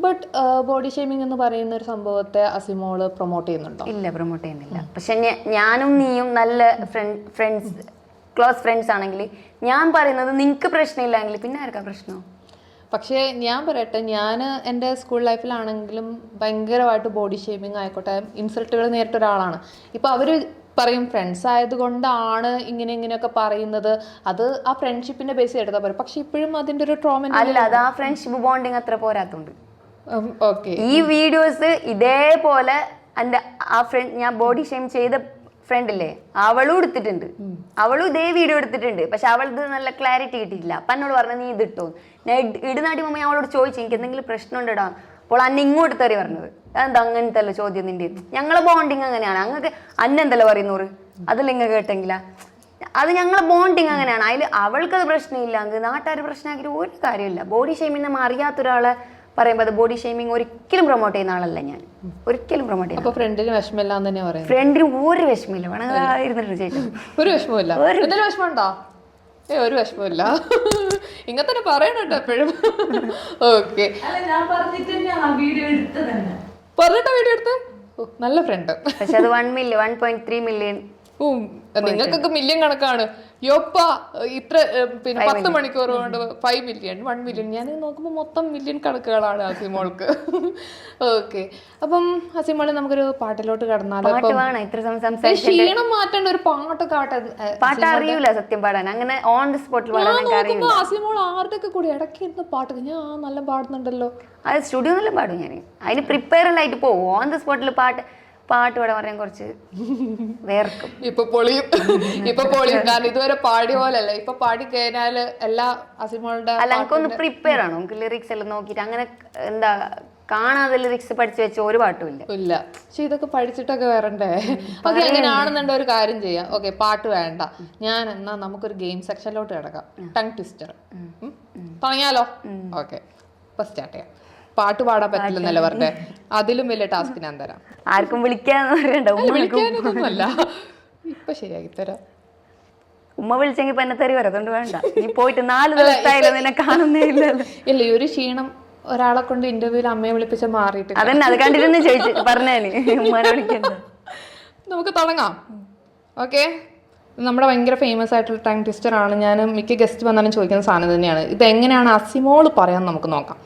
ബട്ട് ബോഡി ഷേമിംഗ് എന്ന് പറയുന്ന ഒരു സംഭവത്തെ അസിമോള് പ്രൊമോട്ട് ചെയ്യുന്നുണ്ടോ? ഇല്ല, പ്രൊമോട്ട് ചെയ്യുന്നില്ല. പക്ഷെ ഞാനും നീയും നല്ല ഫ്രണ്ട്സ് ക്ലോസ് ഫ്രണ്ട്സ് ആണെങ്കിൽ ഞാൻ പറയുന്നത് നിങ്ങൾക്ക് പ്രശ്നമില്ലെങ്കിൽ പിന്നെ ആർക്കാ പ്രശ്നം? പക്ഷേ ഞാൻ പറയട്ടെ, ഞാൻ എൻ്റെ സ്കൂൾ ലൈഫിലാണെങ്കിലും ഭയങ്കരമായിട്ട് ബോഡി ഷേമിങ് ആയിക്കോട്ടെ ഇൻസൾട്ടുകൾ നേരിട്ട ഒരാളാണ്. ഇപ്പോൾ അവർ പറയും ഫ്രണ്ട്സ് ആയതുകൊണ്ടാണ് ഇങ്ങനെയൊക്കെ പറയുന്നത്, അത് ആ ഫ്രണ്ട്ഷിപ്പിന്റെ ബേസ് എടുത്താൽ പറയും. പക്ഷെ ഇപ്പോഴും അതിന്റെ ഒരു ട്രോമ അല്ല, അത് ആ ഫ്രണ്ട്ഷിപ്പ് ബോണ്ടിങ് അത്ര പോരാത്തോണ്ട്. ഓക്കെ, ഈ വീഡിയോസ് ഇതേപോലെ എൻ്റെ ആ ഫ്രണ്ട് ഞാൻ ബോഡി ഷെയിം ചെയ്ത ഫ്രണ്ടില്ലേ അവളും എടുത്തിട്ടുണ്ട്, അവളും ഇതേ വീഡിയോ എടുത്തിട്ടുണ്ട്. പക്ഷെ അവൾക്ക് നല്ല ക്ലാരിറ്റി കിട്ടിയിട്ടില്ല. അപ്പം എന്നോട് പറഞ്ഞു നീ ഇതിട്ടോ. ഞാൻ ഇടുന്നാട്ടി മുമ്പ് ഞാൻ അവളോട് ചോദിച്ചു എനിക്ക് എന്തെങ്കിലും പ്രശ്നം ഉണ്ടോ. അപ്പോൾ അന്നെ ഇങ്ങോട്ട് തറി പറഞ്ഞത് എന്താ അങ്ങനത്തെ അല്ല ചോദ്യം നിന്റെ, ഞങ്ങളെ ബോണ്ടിങ് അങ്ങനെയാണ്, അങ്ങക്ക് അന്നെന്തല്ല പറയുന്നൂറ് അതല്ല ഇങ്ങ കേട്ടെങ്കിലാ, അത് ഞങ്ങളെ ബോണ്ടിങ് അങ്ങനെയാണ്. അതിൽ അവൾക്കത് പ്രശ്നമില്ല, അങ്ങ് നാട്ടുകാർ പ്രശ്നമാക്കിയിട്ട് ഒരു കാര്യമില്ല. ബോഡി ഷെയിമിങ് നമ്മൾ അറിയാത്തൊരാളെ പറയുമ്പോൾ അത് ബോഡി ഷെയിമിങ് ഒരിക്കലും പ്രൊമോട്ട് ചെയ്യുന്ന ആളല്ല ഞാൻ, ഒരിക്കലും പ്രൊമോട്ട് ചെയ്യുന്നത്. ഫ്രണ്ടിന് വിഷമില്ല എന്ന് തന്നെ പറയാം. ഫ്രണ്ടിന് ഒരു വിഷമില്ല, വേണമെങ്കിൽ ഇരുന്നിട്ട് ചോദിച്ചു. ഒരു വിഷമമില്ല, എന്തെങ്കിലും വിഷമമുണ്ടോ? ഒരു വിഷമമില്ല, ഇങ്ങനെ തന്നെ പറയണട്ടോ എപ്പോഴും. ഓക്കെ, പറഞ്ഞിട്ടാ വീഡിയോ എടുത്ത്. നല്ല ഫ്രണ്ട്. പക്ഷെ അത് 1.3 മില്യൺ. നിങ്ങൾക്കൊക്കെ മില്യൺ കണക്കാണ്. യോപ്പ ഇത്ര പിന്നെ 10 മണിക്കൂർ കൊണ്ട് 5 മില്യൺ 1 മില്യൺ. ഞാൻ നോക്കുമ്പോൾ മൊത്തം മില്യൺ കണക്കുകളാണ് അസിമോൾക്ക്. ഓക്കെ, അപ്പം അസിമോളെ നമുക്കൊരു പാട്ടിലോട്ട് കടന്നാലോ? ക്ഷീണം മാറ്റേണ്ട ഒരു പാട്ട് അറിയൂല സത്യം പാടാൻ, അങ്ങനെ ഓൺ ദി സ്പോട്ടിൽ പാടാൻ. അസിമോൾ ആരുടെയൊക്കെ കൂടി ഇടയ്ക്ക് ഇരുന്ന് പാട്ട് ഞാൻ നല്ല പാടുന്നുണ്ടല്ലോ. അത് സ്റ്റുഡിയോയിലും പാടും ഞാൻ, അതിന് പ്രിപ്പയർ ആയിട്ട് പോകും. ഓൺ ദി സ്പോട്ടിൽ പാട്ട് പാട്ട് പാടാൻ പറയാൻ കുറച്ച് വേർക്കും. ഇപ്പൊ പൊളിയും കാരണം ഇതുവരെ പാടിയ പോലല്ല. ഇപ്പൊ പാടി കഴിഞ്ഞാല് എല്ലാ അസിമോളുടെ അല്ല എനിക്കൊന്ന് പ്രിപ്പയർ ആണോ? നമുക്ക് ലിറിക്സ് എല്ലാം നോക്കിയിട്ട് അങ്ങനെ എന്താ കാണാതെ ലിറിക്സ് പഠിച്ചു വെച്ച ഒരു പാട്ടും ഇല്ല. പക്ഷെ ഇതൊക്കെ പഠിച്ചിട്ടൊക്കെ വരണ്ടേ? ഓക്കെ, അങ്ങനെയാണെന്നുണ്ട ഒരു കാര്യം ചെയ്യാം. ഓക്കെ, പാട്ട് വേണ്ട, ഞാൻ എന്നാ നമുക്കൊരു ഗെയിം സെക്ഷനിലോട്ട് കിടക്കാം. ടങ് ട്വിസ്റ്റർ തുടങ്ങിയാലോ? ഓക്കെ, ഇപ്പൊ സ്റ്റാർട്ട് ചെയ്യാം. പാട്ട് പാടാൻ പറ്റില്ലെന്നല്ല പറഞ്ഞേ, അതിലും വലിയ ടാസ്ക് ഞാൻ തരാം. ആർക്കും വിളിക്കാന്ന് വിളിക്കാനൊന്നുമല്ല, ഇപ്പൊ ശരിയാക്കി തരാം. ഉമ്മ വിളിച്ചെങ്കിൽ ഇപ്പൊ എന്നെ തെറി വരാം, അതുകൊണ്ട് വേണ്ട. നീ പോയിട്ട് 4 ദിവസമായില്ല, നിന്നെ കാണുന്നേ ഇല്ലല്ലോ. ഇല്ല, ഈ ഒരു ക്ഷീണം ഒരാളെ കൊണ്ട് ഇന്റർവ്യൂവിൽ അമ്മയെ വിളിപ്പിച്ച മാറിയിട്ട് അതന്നെ, അത് കണ്ടിരുന്ന് ചോദിച്ചു പറഞ്ഞേന് ഉമ്മാനെ വിളിക്കണ്ട. നമുക്ക് തുടങ്ങാം. ഓക്കെ, നമ്മുടെ ഭയങ്കര ഫേമസ് ആയിട്ടുള്ള ടങ് ട്വിസ്റ്റർ ആണ്. ഞാൻ മിക്ക ഗസ്റ്റ് വന്നാലും ചോദിക്കുന്ന സാധനം തന്നെയാണ്. ഇത് എങ്ങനെയാണ് അസിമോള് പറയാൻ നമുക്ക് നോക്കാം.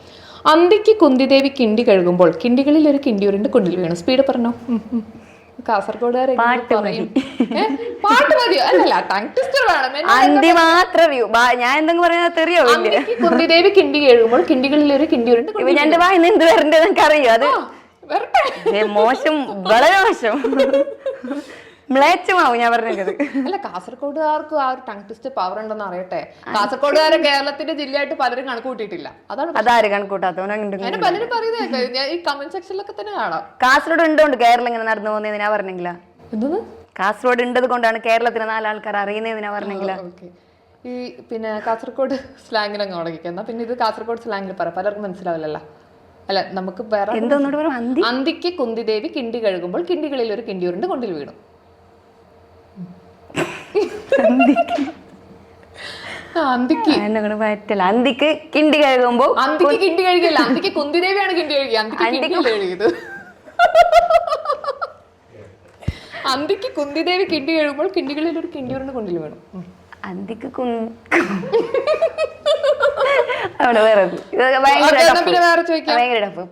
അന്തിക്ക് കുന്തിദേവി കിണ്ടി കഴുകുമ്പോൾ കിണ്ടികളിൽ ഒരു കിണ്ടിയുരുണ്ട് കുണ്ടിൽ വീണു. സ്പീഡ് പറഞ്ഞോ. കാസർഗോഡുകാരെ പാട്ട് മതിയോ? അല്ലല്ല, ടങ് ട്വിസ്റ്റർ വേണം. അന്തി മാത്രം ഞാൻ എന്തെങ്കിലും പറയാൻ തെറിയോ? കുന്തിദേവി കിണ്ടി കഴുകുമ്പോൾ കിണ്ടികളിൽ ഒരു കിണ്ടിയുരുണ്ട്. ഞാൻ എന്റെ വായിന്ന് എന്ത് വരണ്ടേ എനിക്ക് അറിയോ? അത് മോശം, വളരെ മോശം, മ്ലേച്ഛമാവും ഞാൻ പറഞ്ഞത്. അല്ല, കാസർഗോഡുകാർക്ക് ആ ഒരു ടങ് ട്വിസ്റ്റ് പവർ ഉണ്ടെന്ന് അറിയട്ടെ. കാസർഗോഡുകാരെ കേരളത്തിന്റെ ജില്ലയായിട്ട് പലരും കണക്ക് കൂട്ടിയിട്ടില്ല. അതാര് കണക്കൂട്ടാത്തവനെ പലരും പറയുന്നത് ഞാൻ ഈ കമന്റ് സെക്ഷനിലൊക്കെ തന്നെ കാണാം. കാസർഗോഡ് ഉണ്ടോണ്ട് കേരളം ഇങ്ങനെ നടന്നു പോകുന്നതിനാ പറഞ്ഞെങ്കിലാ? എന്തോന്ന്? കാസർഗോഡ് ഉണ്ടത് കൊണ്ടാണ് കേരളത്തിലെ 4 ആൾക്കാർ അറിയുന്നതിനാ പറഞ്ഞെങ്കിലാ? ഈ പിന്നെ കാസർഗോഡ് സ്ലാങ്ങിലങ്ങ് തുടങ്ങിക്കുന്ന, പിന്നെ ഇത് കാസർഗോഡ് സ്ലാങ്ങിൽ പറ, പലർക്കും മനസ്സിലാവില്ലല്ലോ. അല്ല, നമുക്ക് വേറെ എന്തോന്നോട് പറയാം. അന്തിക്ക് കുന്തിദേവി കിണ്ടി കഴുകുമ്പോൾ കിണ്ടികളിൽ ഒരു കിണ്ടിയുരുണ്ട് കൊണ്ടിൽ വീണു. അന്തിക്ക് കിണ്ടി കഴുകുമ്പോ അന്തിക്ക് കിണ്ടി കഴുകില്ല, അന്തിക്ക് കുന്തിദേവിയാണ് കിണ്ടി കഴുകി. കഴുകിയത് അന്തിക്ക് കുന്തിദേവി കിണ്ടി കഴുകുമ്പോൾ കിണ്ടികളിൽ ഒരു കിണ്ടിയുരുണ്ട് കൊണ്ടിൽ വീണു. അന്തിക്ക് അവിടെ വേറെ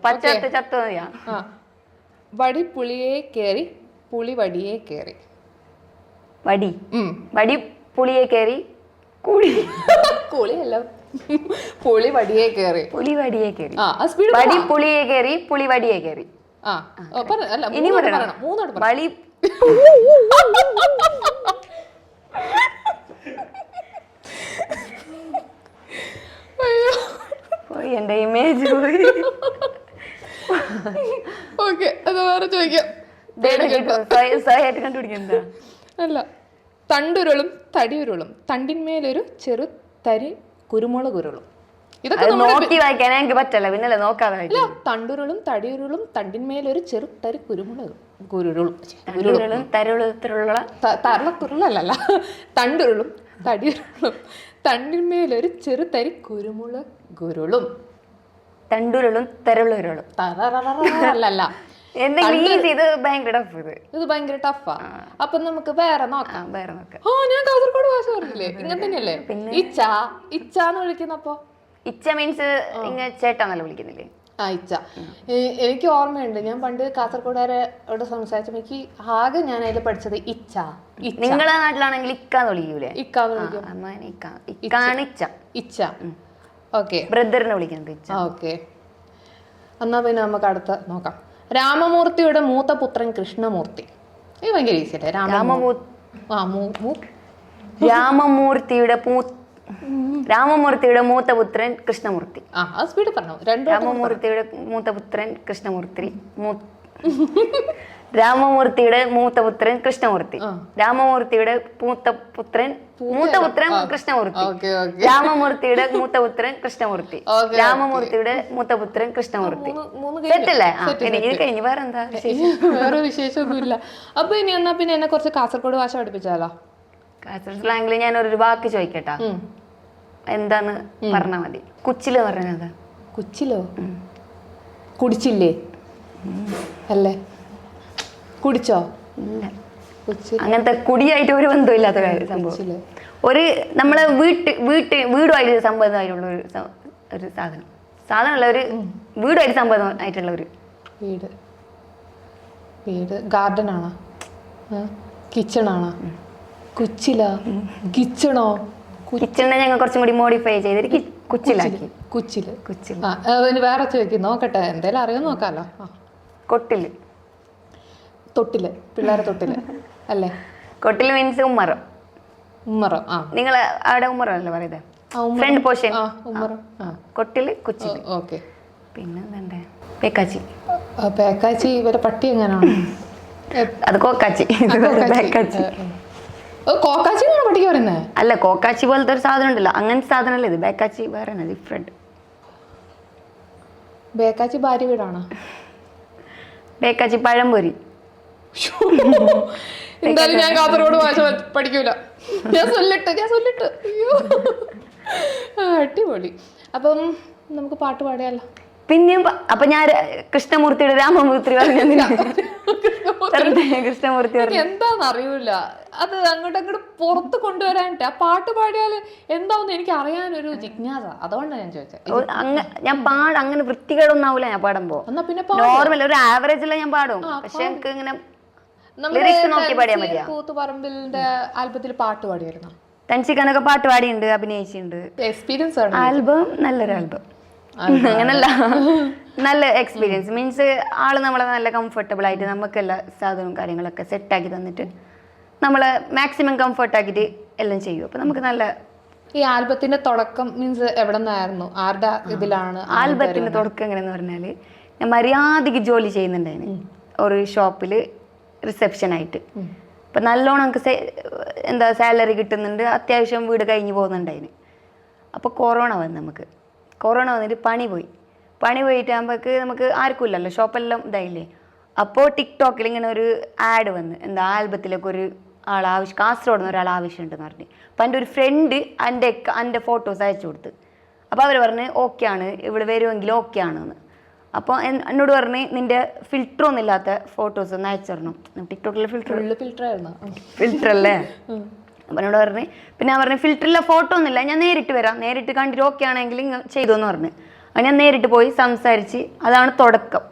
പച്ചത്ത് ചത്ത വടി പുളിയെ കേറി പുളി വടിയെ കേറി. വടി പുളിയെ കേറി കൂളിയല്ല, പുളി വടിയെ കേറി പുളി വടിയെ കേറി. വടി പുളിയെ കേറി പുളി വടിയെ കേറി. ഇനി പറയണം, മൂന്നോട്ട് വളി പോയി, എന്റെ ഇമേജ് പോയി. ഓക്കെ, അത് വേറെ ചോദിക്കാം. കണ്ടുപിടിക്കണ്ട. അല്ല, തണ്ടുരുളും തടിയുരുളും തണ്ടിന്മേലൊരു ചെറു തരി കുരുമുളക് ഉരുളും. ഇതൊക്കെ നോക്കി വായിക്കാൻ എനിക്ക് പറ്റല്ല, പിന്നല്ലേ നോക്കാതെ. തണ്ടുരുളും തടിയുരുളും തണ്ടിന്മേലൊരു ചെറു തരി കുരുമുളക് തരളത്തുരുളല്ല, തണ്ടുരുളും തടിയുരുളും തണ്ടിന്മേലൊരു ചെറു തരി കുരുമുളക് ഗുരുളും. തണ്ടുരുളും തരളുരുളും അല്ലല്ല, ഇത് ഭയങ്കര ടഫാ. അപ്പൊ നമുക്ക് വേറെ നോക്കാം. ഞാൻ കാസർഗോഡ് ഭാഷ പറഞ്ഞില്ലേ, ഇങ്ങനെ തന്നെയല്ലേ? ഇച്ച ഇച്ചാന്ന് വിളിക്കുന്നപ്പോ ഇച്ച മീൻസ് ഇങ്ങനെ ചേട്ടാന്നല്ല വിളിക്കുന്നില്ലേ? ഇച്ച. എനിക്ക് ഓർമ്മയുണ്ട്, ഞാൻ പണ്ട് കാസർഗോഡുകാരോട് സംസാരിച്ചപ്പോ എനിക്ക് ആകെ ഞാൻ അതിൽ പഠിച്ചത് ഇച്ച. നിങ്ങളെ നാട്ടിലാണെങ്കിൽ ഇക്കാന്ന് വിളിക്കൂലേ? ഇക്കാന്ന് വിളിക്കും. ഇച്ച. ഓക്കെ, ബ്രദറിനെ വിളിക്കുന്നത്. ഓക്കെ, എന്നാ പിന്നെ നമുക്ക് അടുത്ത നോക്കാം. രാമമൂർത്തിയുടെ മൂത്ത പുത്രൻ കൃഷ്ണമൂർത്തി. ഇത് ഭയങ്കര ഈസി അല്ലേ? രാമമൂർത്തിയുടെ മൂത്ത പുത്രൻ കൃഷ്ണമൂർത്തി. സ്പീഡ് പറഞ്ഞു. രാമമൂർത്തിയുടെ മൂത്ത പുത്രൻ കൃഷ്ണമൂർത്തി. രാമമൂർത്തിയുടെ മൂത്ത പുത്രൻ കൃഷ്ണമൂർത്തി. രാമമൂർത്തിയുടെ മൂത്ത പുത്രൻ കൃഷ്ണമൂർത്തി. രാമമൂർത്തിയുടെ മൂത്ത പുത്രൻ കൃഷ്ണമൂർത്തി. രാമമൂർത്തിയുടെ മൂത്ത പുത്രൻ കൃഷ്ണമൂർത്തി. സെറ്റല്ലേ? ഇത് കഴിഞ്ഞ് വേറെ എന്താ? വേറെ വിശേഷമൊന്നുമില്ല. അപ്പൊ ഇനി എന്നാ പിന്നെ എന്നെ കുറച്ച് കാസർഗോഡ് ഭാഷ പഠിപ്പിച്ചാലോ? കാസർഗോഡ് സ്ലാങ്ങിൽ ഞാൻ ഒരു വാക്ക് ചോദിക്കട്ടാ, എന്താന്ന് പറഞ്ഞാ മതി. കുച്ചില് പറഞ്ഞത്. കുച്ചിലോ? കുടിച്ചില്ലേ അല്ലേ? കുടിച്ചോ? ഇല്ല, അങ്ങനത്തെ കുടിയായിട്ട് ഒരു ബന്ധമില്ലാത്ത സംഭവം. ഒരു നമ്മളെ വീടുമായിട്ട് സംബന്ധമായിട്ടുള്ള ഒരു സാധനമല്ല, ഒരു വീടുമായിട്ട് സംബന്ധമായിട്ടുള്ള ഒരു വീട്. ഗാർഡൻ ആണോ? കിച്ചൺ ആണോ? കുച്ചിലോ? കിച്ചണോ? കിച്ചണിനെ ഞങ്ങൾ കുറച്ചും കൂടി മോഡിഫൈ ചെയ്തിട്ട് കുച്ചിലാക്കി. കുച്ചില്. വേറെ ചോദിക്കും, നോക്കട്ടെ, എന്തായാലും അറിയാൻ നോക്കാലോ. കൊട്ടില്. തൊട്ടില്, പിള്ളേരെ തൊട്ടില് അല്ലേ? കൊട്ടിൽ മീൻസ് ഉമ്മറം. ഉമ്മറം. ആ, നിങ്ങൾ അവിടെ ഉമ്മറം അല്ലേ പറയുന്നത്? ഉമ്മറം. Front portion. ഉമ്മറം. കൊട്ടില് കൊച്ചി. ഓക്കെ. പിന്നെ എന്താ പേക്കാച്ചി. പേക്കാച്ചി ഇവരെ പട്ടി എങ്ങനെയാണ്? അത് കോക്കാച്ചി. പേക്കാച്ചി. കോക്കാച്ചി എന്നാണ് പട്ടിക്ക് പറയുന്നത്? അല്ല, കോക്കാച്ചി പോലത്തെ ഒരു സാധനം ഉണ്ടല്ലോ, അങ്ങനത്തെ സാധനം അല്ല ഇത്. ബേക്കാച്ചി വേറെ ഡിഫറെന്റ്. ബേക്കാച്ചി ഭാര്യ വീടാണ്. ബേക്കാച്ചി പഴംപൊരി. എന്തായാലും ഞാൻ കാസർഗോഡ് ഭാഷ പഠിക്കൂല. ഞാൻ ചൊല്ലിട്ട് അയ്യോ, അടിപൊളി. അപ്പം നമുക്ക് പാട്ട് പാടിയാലോ? പിന്നെയും അപ്പൊ ഞാൻ കൃഷ്ണമൂർത്തിയുടെ രാമമൂർത്തി പറഞ്ഞു. കൃഷ്ണമൂർത്തി എന്താന്ന് അറിയൂല, അത് അങ്ങോട്ട് പുറത്ത് കൊണ്ടുവരാനിട്ട് ആ പാട്ട് പാടിയാല് എന്താന്ന് എനിക്ക് അറിയാനൊരു ജിജ്ഞാസ. അതുകൊണ്ടാണ് ഞാൻ ചോദിച്ചത്. ഞാൻ അങ്ങനെ വൃത്തികേടൊന്നും ആവൂല ഞാൻ പാടുമ്പോ. എന്നാ പിന്നെ നോർമൽ ഒരു ആവറേജില് ഞാൻ പാടും. പക്ഷെ എനിക്ക് ഇങ്ങനെ ലിറിക്സ് നോക്കി പാടിയാൽ മതിയാ. കൂത്തുപറമ്പിലിന്റെ ആൽബത്തിൽ പാട്ട് പാടിയായിരുന്നു. തൻസിക്കാനൊക്കെ പാട്ട് പാടിയുണ്ട്, അഭിനയിച്ചിട്ടുണ്ട്. എക്സ്പീരിയൻസ് ആണ്. ആൽബം നല്ലൊരു ആൽബം. അങ്ങനല്ല, നല്ല എക്സ്പീരിയൻസ് മീൻസ് ആള് നമ്മളെ നല്ല കംഫർട്ടബിൾ ആയിട്ട് നമുക്കെല്ലാ സാധനവും കാര്യങ്ങളൊക്കെ സെറ്റാക്കി തന്നിട്ട് നമ്മളെ മാക്സിമം കംഫർട്ട് ആക്കിയിട്ട് എല്ലാം ചെയ്യും. അപ്പൊ നമുക്ക് നല്ല. ഈ ആൽബത്തിന്റെ തുടക്കം മീൻസ് എവിടെ നിന്നായിരുന്നു? ആരുടെ ഇതിലാണ് ആൽബത്തിന്റെ തുടക്കം എങ്ങനെയെന്ന് പറഞ്ഞാല്, ഞാൻ മര്യാദക്ക് ജോലി ചെയ്യുന്നുണ്ടായിരുന്നു ഒരു ഷോപ്പില് റിസപ്ഷൻ ആയിട്ട്. അപ്പൊ നല്ലോണം നമുക്ക് എന്താ സാലറി കിട്ടുന്നുണ്ട്, അത്യാവശ്യം വീട് കഴിഞ്ഞ് പോകുന്നുണ്ടായിരുന്നു. അപ്പോൾ കൊറോണ വന്നു. കൊറോണ വന്നിട്ട് പണി പോയിട്ടാകുമ്പോഴേക്ക് നമുക്ക് ആർക്കും ഇല്ലല്ലോ, ഷോപ്പെല്ലാം ഇതായില്ലേ. അപ്പോൾ ടിക്ടോക്കിൽ ഇങ്ങനെ ഒരു ആഡ് വന്ന്, എന്താ ആൽബത്തിലൊക്കെ ഒരു കാസർഗോഡ് നിന്ന് ഒരാൾ ആവശ്യമുണ്ടെന്ന് പറഞ്ഞു. അപ്പം എൻ്റെ ഒരു ഫ്രണ്ട് എൻ്റെ ഫോട്ടോസ് അയച്ചു കൊടുത്ത്. അപ്പോൾ അവർ പറഞ്ഞ് ഓക്കെ ആണ്, ഇവിടെ വരുമെങ്കിൽ ഓക്കെ ആണെന്ന്. അപ്പോൾ എന്നോട് പറഞ്ഞ് നിൻ്റെ ഫിൽറ്ററൊന്നും ഇല്ലാത്ത ഫോട്ടോസ് ഒന്ന് അയച്ചു തരണം. ടിക്ടോക്കിലെ ഫിൽറ്റർ അല്ലേ? അപ്പം എന്നോട് പറഞ്ഞ്, പിന്നെ ഞാൻ പറഞ്ഞു ഫിൽറ്ററില്ല, ഫോട്ടോ ഒന്നുമില്ല, ഞാൻ നേരിട്ട് വരാം, നേരിട്ട് കണ്ടിട്ട് ഓക്കെ ആണെങ്കിൽ ചെയ്തു എന്ന് പറഞ്ഞു. അപ്പം ഞാൻ നേരിട്ട് പോയി സംസാരിച്ച്, അതാണ് തുടക്കം.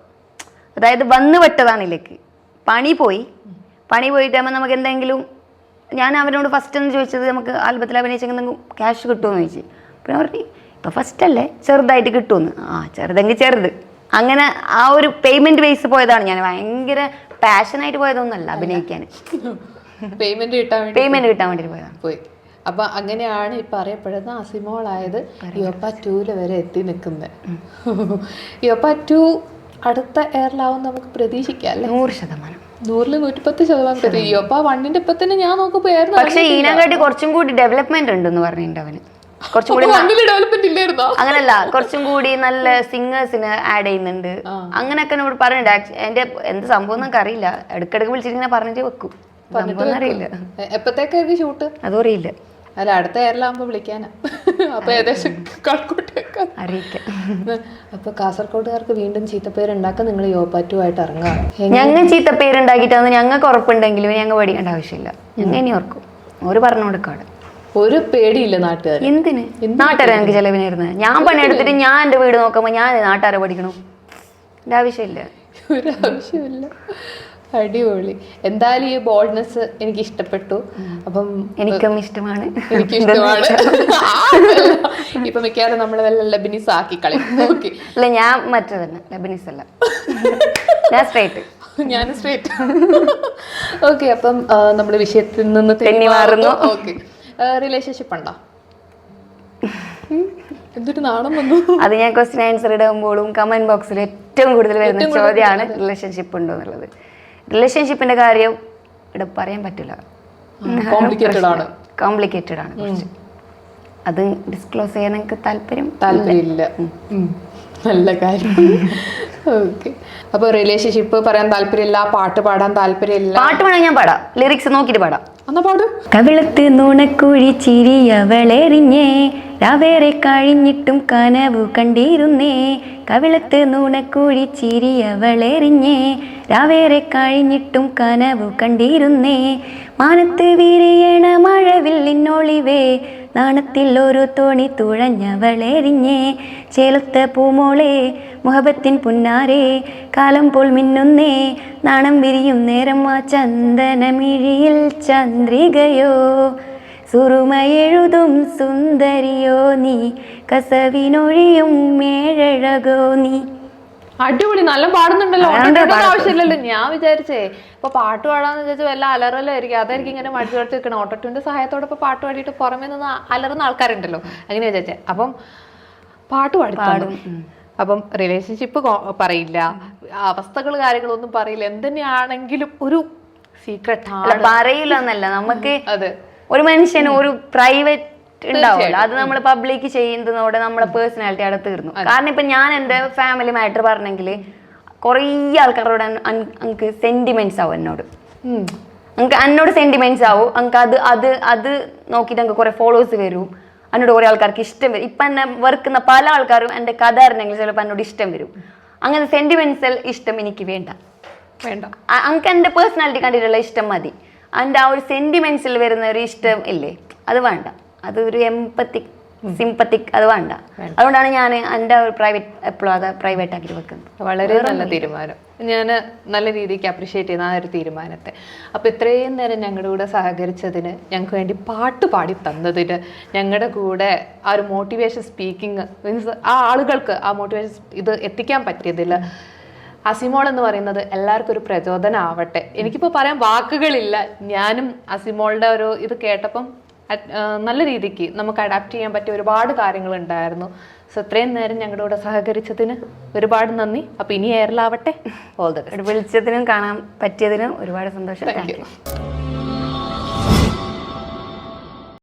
അതായത് വന്ന് പെട്ടതാണ് ഇതിലേക്ക്. പണി പോയിട്ടാകുമ്പോൾ നമുക്ക് എന്തെങ്കിലും, ഞാൻ അവനോട് ഫസ്റ്റ് എന്ന് ചോദിച്ചത് നമുക്ക് ആൽബത്തിൽ അഭിനയിച്ചെങ്കിൽ എന്തെങ്കിലും ക്യാഷ് കിട്ടുമെന്ന് ചോദിച്ചു. അപ്പം ഞാൻ പറഞ്ഞു ഇപ്പം ഫസ്റ്റ് അല്ലേ, ചെറുതായിട്ട് കിട്ടുമെന്ന്. ചെറുതെങ്കിൽ ചെറുത്. അങ്ങനെ ആ ഒരു പേയ്മെന്റ് ബേസ് പോയതാണ്. ഞാൻ ഭയങ്കര പാഷനായിട്ട് പോയതൊന്നുമല്ല അഭിനയിക്കാൻ. പേയ്മെന്റ് കിട്ടാൻ വേണ്ടി പോയി. അപ്പൊ അങ്ങനെയാണ് ഇപ്പൊ അറിയപ്പെടുന്ന അസിമോളായത് യോപ്പ 2 വരെ എത്തി നിൽക്കുന്നത്. യോപ്പ 2 അടുത്ത എയറിലാവും നമുക്ക് പ്രതീക്ഷിക്കാം അല്ലേ? 100%. 110%. യോപ്പ 1ന്റെ ഇപ്പൊ തന്നെ ഞാൻ നോക്കുമ്പോ പക്ഷെ ഇതിനെക്കാട്ടി കുറച്ചും കൂടി ഡെവലപ്മെന്റ് ഉണ്ടെന്ന് പറഞ്ഞിട്ടുണ്ട് അവന്. കുറച്ചും കൂടി ഡെവലപ്മെന്റ് ഇല്ലായിരുന്നോ? അങ്ങനല്ല, കുറച്ചും കൂടി നല്ല സിംഗേഴ്സിന് ആഡ് ചെയ്യുന്നുണ്ട്. അങ്ങനെയൊക്കെ എന്നോട് പറയുന്നുണ്ട്. എന്റെ എന്ത് സംഭവം എന്നൊക്കെ അറിയില്ല. ഇടയ്ക്കിടയ്ക്ക് വിളിച്ചിട്ട് പറഞ്ഞിട്ട് വെക്കും. അറിയില്ല എപ്പത്തേക്കായിരിക്കും ഷൂട്ട്, അതും അറിയില്ല. അല്ല അടുത്ത എയറിലാകുമ്പോ വിളിക്കാനാ. അപ്പൊ ഏകദേശം കണക്കൂട്ടിയൊക്കെ അറിയിക്കാം. അപ്പൊ കാസർഗോഡുകാർക്ക് വീണ്ടും ചീത്തപ്പേരുണ്ടാക്കാൻ നിങ്ങൾ യോപ്പ 2 ആയിട്ട് ഇറങ്ങാം. ഞങ്ങൾ ചീത്തപ്പേരുണ്ടാക്കിയിട്ടാന്ന് ഞങ്ങൾക്ക് ഉറപ്പുണ്ടെങ്കിലും ഞങ്ങൾ പഠിക്കേണ്ട ആവശ്യമില്ല. ഞങ്ങൾ ഇനി ഓർക്കും. ഒരു പറഞ്ഞു കൊടുക്കാട്. ഒരു പേടിയില്ല നാട്ടുകാർ. എന്തിന്? നാട്ടുകാരെ എനിക്ക് ചെലവിനായിരുന്നു. ഞാൻ പണിയെടുത്തിട്ട് ഞാൻ എൻ്റെ വീട് നോക്കുമ്പോൾ ഞാൻ നാട്ടുകാരെ പഠിക്കണു. എൻ്റെ ആവശ്യമില്ല. ഒരു ആവശ്യമില്ല. അടിപൊളി. എന്തായാലും ഈ ബോൾഡ്നെസ് എനിക്ക് ഇഷ്ടപ്പെട്ടു. അപ്പം എനിക്കും ഇഷ്ടമാണ്. ഇപ്പൊ മിക്കവാറും നമ്മളെ വല്ല ലബനീസ് ആക്കി കളയും. അല്ല, ഞാൻ മറ്റേ തന്നെ ലബനീസ് അല്ല, ഞാൻ സ്ട്രേറ്റ്. ഞാൻ സ്ട്രേറ്റ്. ഓക്കെ. അപ്പം നമ്മുടെ വിഷയത്തിൽ നിന്ന് തെന്നി മാറുന്നു. ഓക്കെ. റിലേഷൻഷിപ്പ് ഉണ്ടോ? എന്തൊരു നാണം വന്നു. അത് ഞാൻ ക്വസ്റ്റ്യൻ ആൻസർ ഇടുമ്പോഴും കമന്റ് ബോക്സിൽ ഏറ്റവും കൂടുതൽ വരുന്ന ചോദ്യമാണ് റിലേഷൻഷിപ്പ് ഉണ്ടോ എന്നുള്ളത്. റിലേഷൻഷിപ്പിന്റെ കാര്യം ഇവിടെ പറയാൻ പറ്റില്ല. കോംപ്ലിക്കേറ്റഡ് ആണ് കുറച്ച്. അത് ഡിസ്ക്ലോസ് ചെയ്യാൻ എനിക്ക് താല്പര്യമില്ല. നല്ല കാര്യം. ഓക്കെ. അപ്പൊ റിലേഷൻഷിപ്പ് പറയാൻ താല്പര്യമില്ല, പാട്ട് പാടാൻ താല്പര്യമില്ല. പാട്ട് വേണമെങ്കിൽ ഞാൻ പാടാം, ലിറിക്സ് നോക്കിയിട്ട് പാടാം. എന്നാ പാട്. കവിളത്ത് നുണക്കുഴി ചിരിയവളെറിഞ്ഞേ, രാവേറെ കഴിഞ്ഞിട്ടും കനവു കണ്ടിരുന്നേ. കവിളത്ത് നുണക്കുഴി ചിരിയവളെറിഞ്ഞേ, രാവേറെ കഴിഞ്ഞിട്ടും കനവു കണ്ടിരുന്നേ. മാനത്ത് വിരിയണ മഴവില്ലിനൊളിവേ, നാണത്തിൽ ഒരു തോണി തുഴഞ്ഞവളെറിഞ്ഞേ. ചേലത്തെ പൂമോളെ മുഹബത്തിൻ പുന്നാരെ, കാലം പോൽ മിന്നുന്നേ നാണം വിരിയും നേരം ആ ചന്ദനമിഴിയിൽ ചന്ദ്രികയോ. സുറുമയെഴുതും സുന്ദരിയോ നീ, കസവിനൊഴിയും മേഴഴകോ നീ. അടിപൊളി, നല്ല പാടുന്നുണ്ടല്ലോ. അതുകൊണ്ട് ഓട്ടോട്യൂണിന്റെ ആവശ്യമില്ലല്ലോ. ഞാൻ വിചാരിച്ചേ ഇപ്പൊ പാട്ട് പാടാന്ന് വിചാരിച്ചാൽ വല്ല അലറലായിരിക്കും, അതായിരിക്കും ഇങ്ങനെ മടിച്ചു മടിച്ച് വെക്കണം. ഓട്ടോട്യൂണിന്റെ സഹായത്തോടെ ഇപ്പൊ പാട്ട് പാടിയിട്ട് പുറമേ നിന്ന് അലറുന്ന ആൾക്കാരുണ്ടല്ലോ, അങ്ങനെ വിചാരിച്ചേ. അപ്പം പാട്ട് പാടും. അപ്പം റിലേഷൻഷിപ്പ് പറയില്ല, അവസ്ഥകൾ കാര്യങ്ങളൊന്നും പറയില്ല, എന്തിനാണെങ്കിലും ഒരു സീക്രട്ട് ആണ്. പറയില്ല എന്നല്ല, നമുക്ക് അതെ, ഒരു മനുഷ്യന് ഒരു പ്രൈവറ്റ് ഉണ്ടാവുമല്ലോ, അത് നമ്മൾ പബ്ലിക് ചെയ്യുന്നതോടെ നമ്മളെ പേഴ്സണാലിറ്റി അവിടെ തീർന്നു. കാരണം ഇപ്പൊ ഞാൻ എന്റെ ഫാമിലി മാറ്റർ പറഞ്ഞെങ്കിൽ കുറേ ആൾക്കാരോട് എനിക്ക് സെന്റിമെന്റ്സ് ആവും, എന്നോട് സെന്റിമെന്റ്സ് ആവും. എനിക്ക് അത് നോക്കിയിട്ട് എനിക്ക് കുറെ ഫോളോവേഴ്സ് വരും, എന്നോട് കുറെ ആൾക്കാർക്ക് ഇഷ്ടം വരും. ഇപ്പൊ എന്നെ വെറുക്കുന്ന പല ആൾക്കാരും എന്റെ കഥ അറിഞ്ഞെങ്കിൽ ചിലപ്പോൾ എന്നോട് ഇഷ്ടം വരും. അങ്ങനെ സെന്റിമെന്റ്സൽ ഇഷ്ടം എനിക്ക് വേണ്ട. എനിക്ക് എന്റെ പേഴ്സണാലിറ്റി കണ്ടിട്ടുള്ള ഇഷ്ടം മതി. എൻ്റെ ആ ഒരു സെന്റിമെന്റ്സിൽ വരുന്ന ഒരു ഇഷ്ടം ഇല്ലേ, അത് വേണ്ട. അത് ഒരു എംപത്തിക് സിമ്പത്തിക് അത് വേണ്ട. അതുകൊണ്ടാണ് ഞാൻ എൻ്റെ പ്രൈവറ്റ് എപ്പോഴും അത് പ്രൈവറ്റ് ആക്കി വെക്കുന്നത്. വളരെ നല്ല തീരുമാനം. ഞാൻ നല്ല രീതിക്ക് അപ്രീഷിയേറ്റ് ചെയ്യുന്ന ആ ഒരു തീരുമാനത്തെ. അപ്പോൾ ഇത്രയും നേരം ഞങ്ങളുടെ കൂടെ സഹകരിച്ചതിന്, ഞങ്ങൾക്ക് വേണ്ടി പാട്ട് പാടി തന്നതിന്, ഞങ്ങളുടെ കൂടെ ആ ഒരു മോട്ടിവേഷൻ സ്പീക്കിംഗ് മീൻസ് ആ ആളുകൾക്ക് ആ മോട്ടിവേഷൻ ഇത് എത്തിക്കാൻ പറ്റിയതിൽ അസിമോൾ എന്ന് പറയുന്നത് എല്ലാവർക്കും ഒരു പ്രചോദനം ആവട്ടെ. എനിക്കിപ്പോൾ പറയാൻ വാക്കുകളില്ല. ഞാനും അസിമോളുടെ ഒരു ഇത് കേട്ടപ്പം നല്ല രീതിക്ക് നമുക്ക് അഡാപ്റ്റ് ചെയ്യാൻ പറ്റിയ ഒരുപാട് കാര്യങ്ങൾ ഉണ്ടായിരുന്നു. സോ ഇത്രയും നേരം ഞങ്ങളുടെ കൂടെ സഹകരിച്ചതിന് ഒരുപാട് നന്ദി. അപ്പോൾ ഇനി എയറിലാവട്ടെ. All the best. വിളിച്ചതിനും കാണാൻ പറ്റിയതിനും ഒരുപാട് സന്തോഷം. Thank U.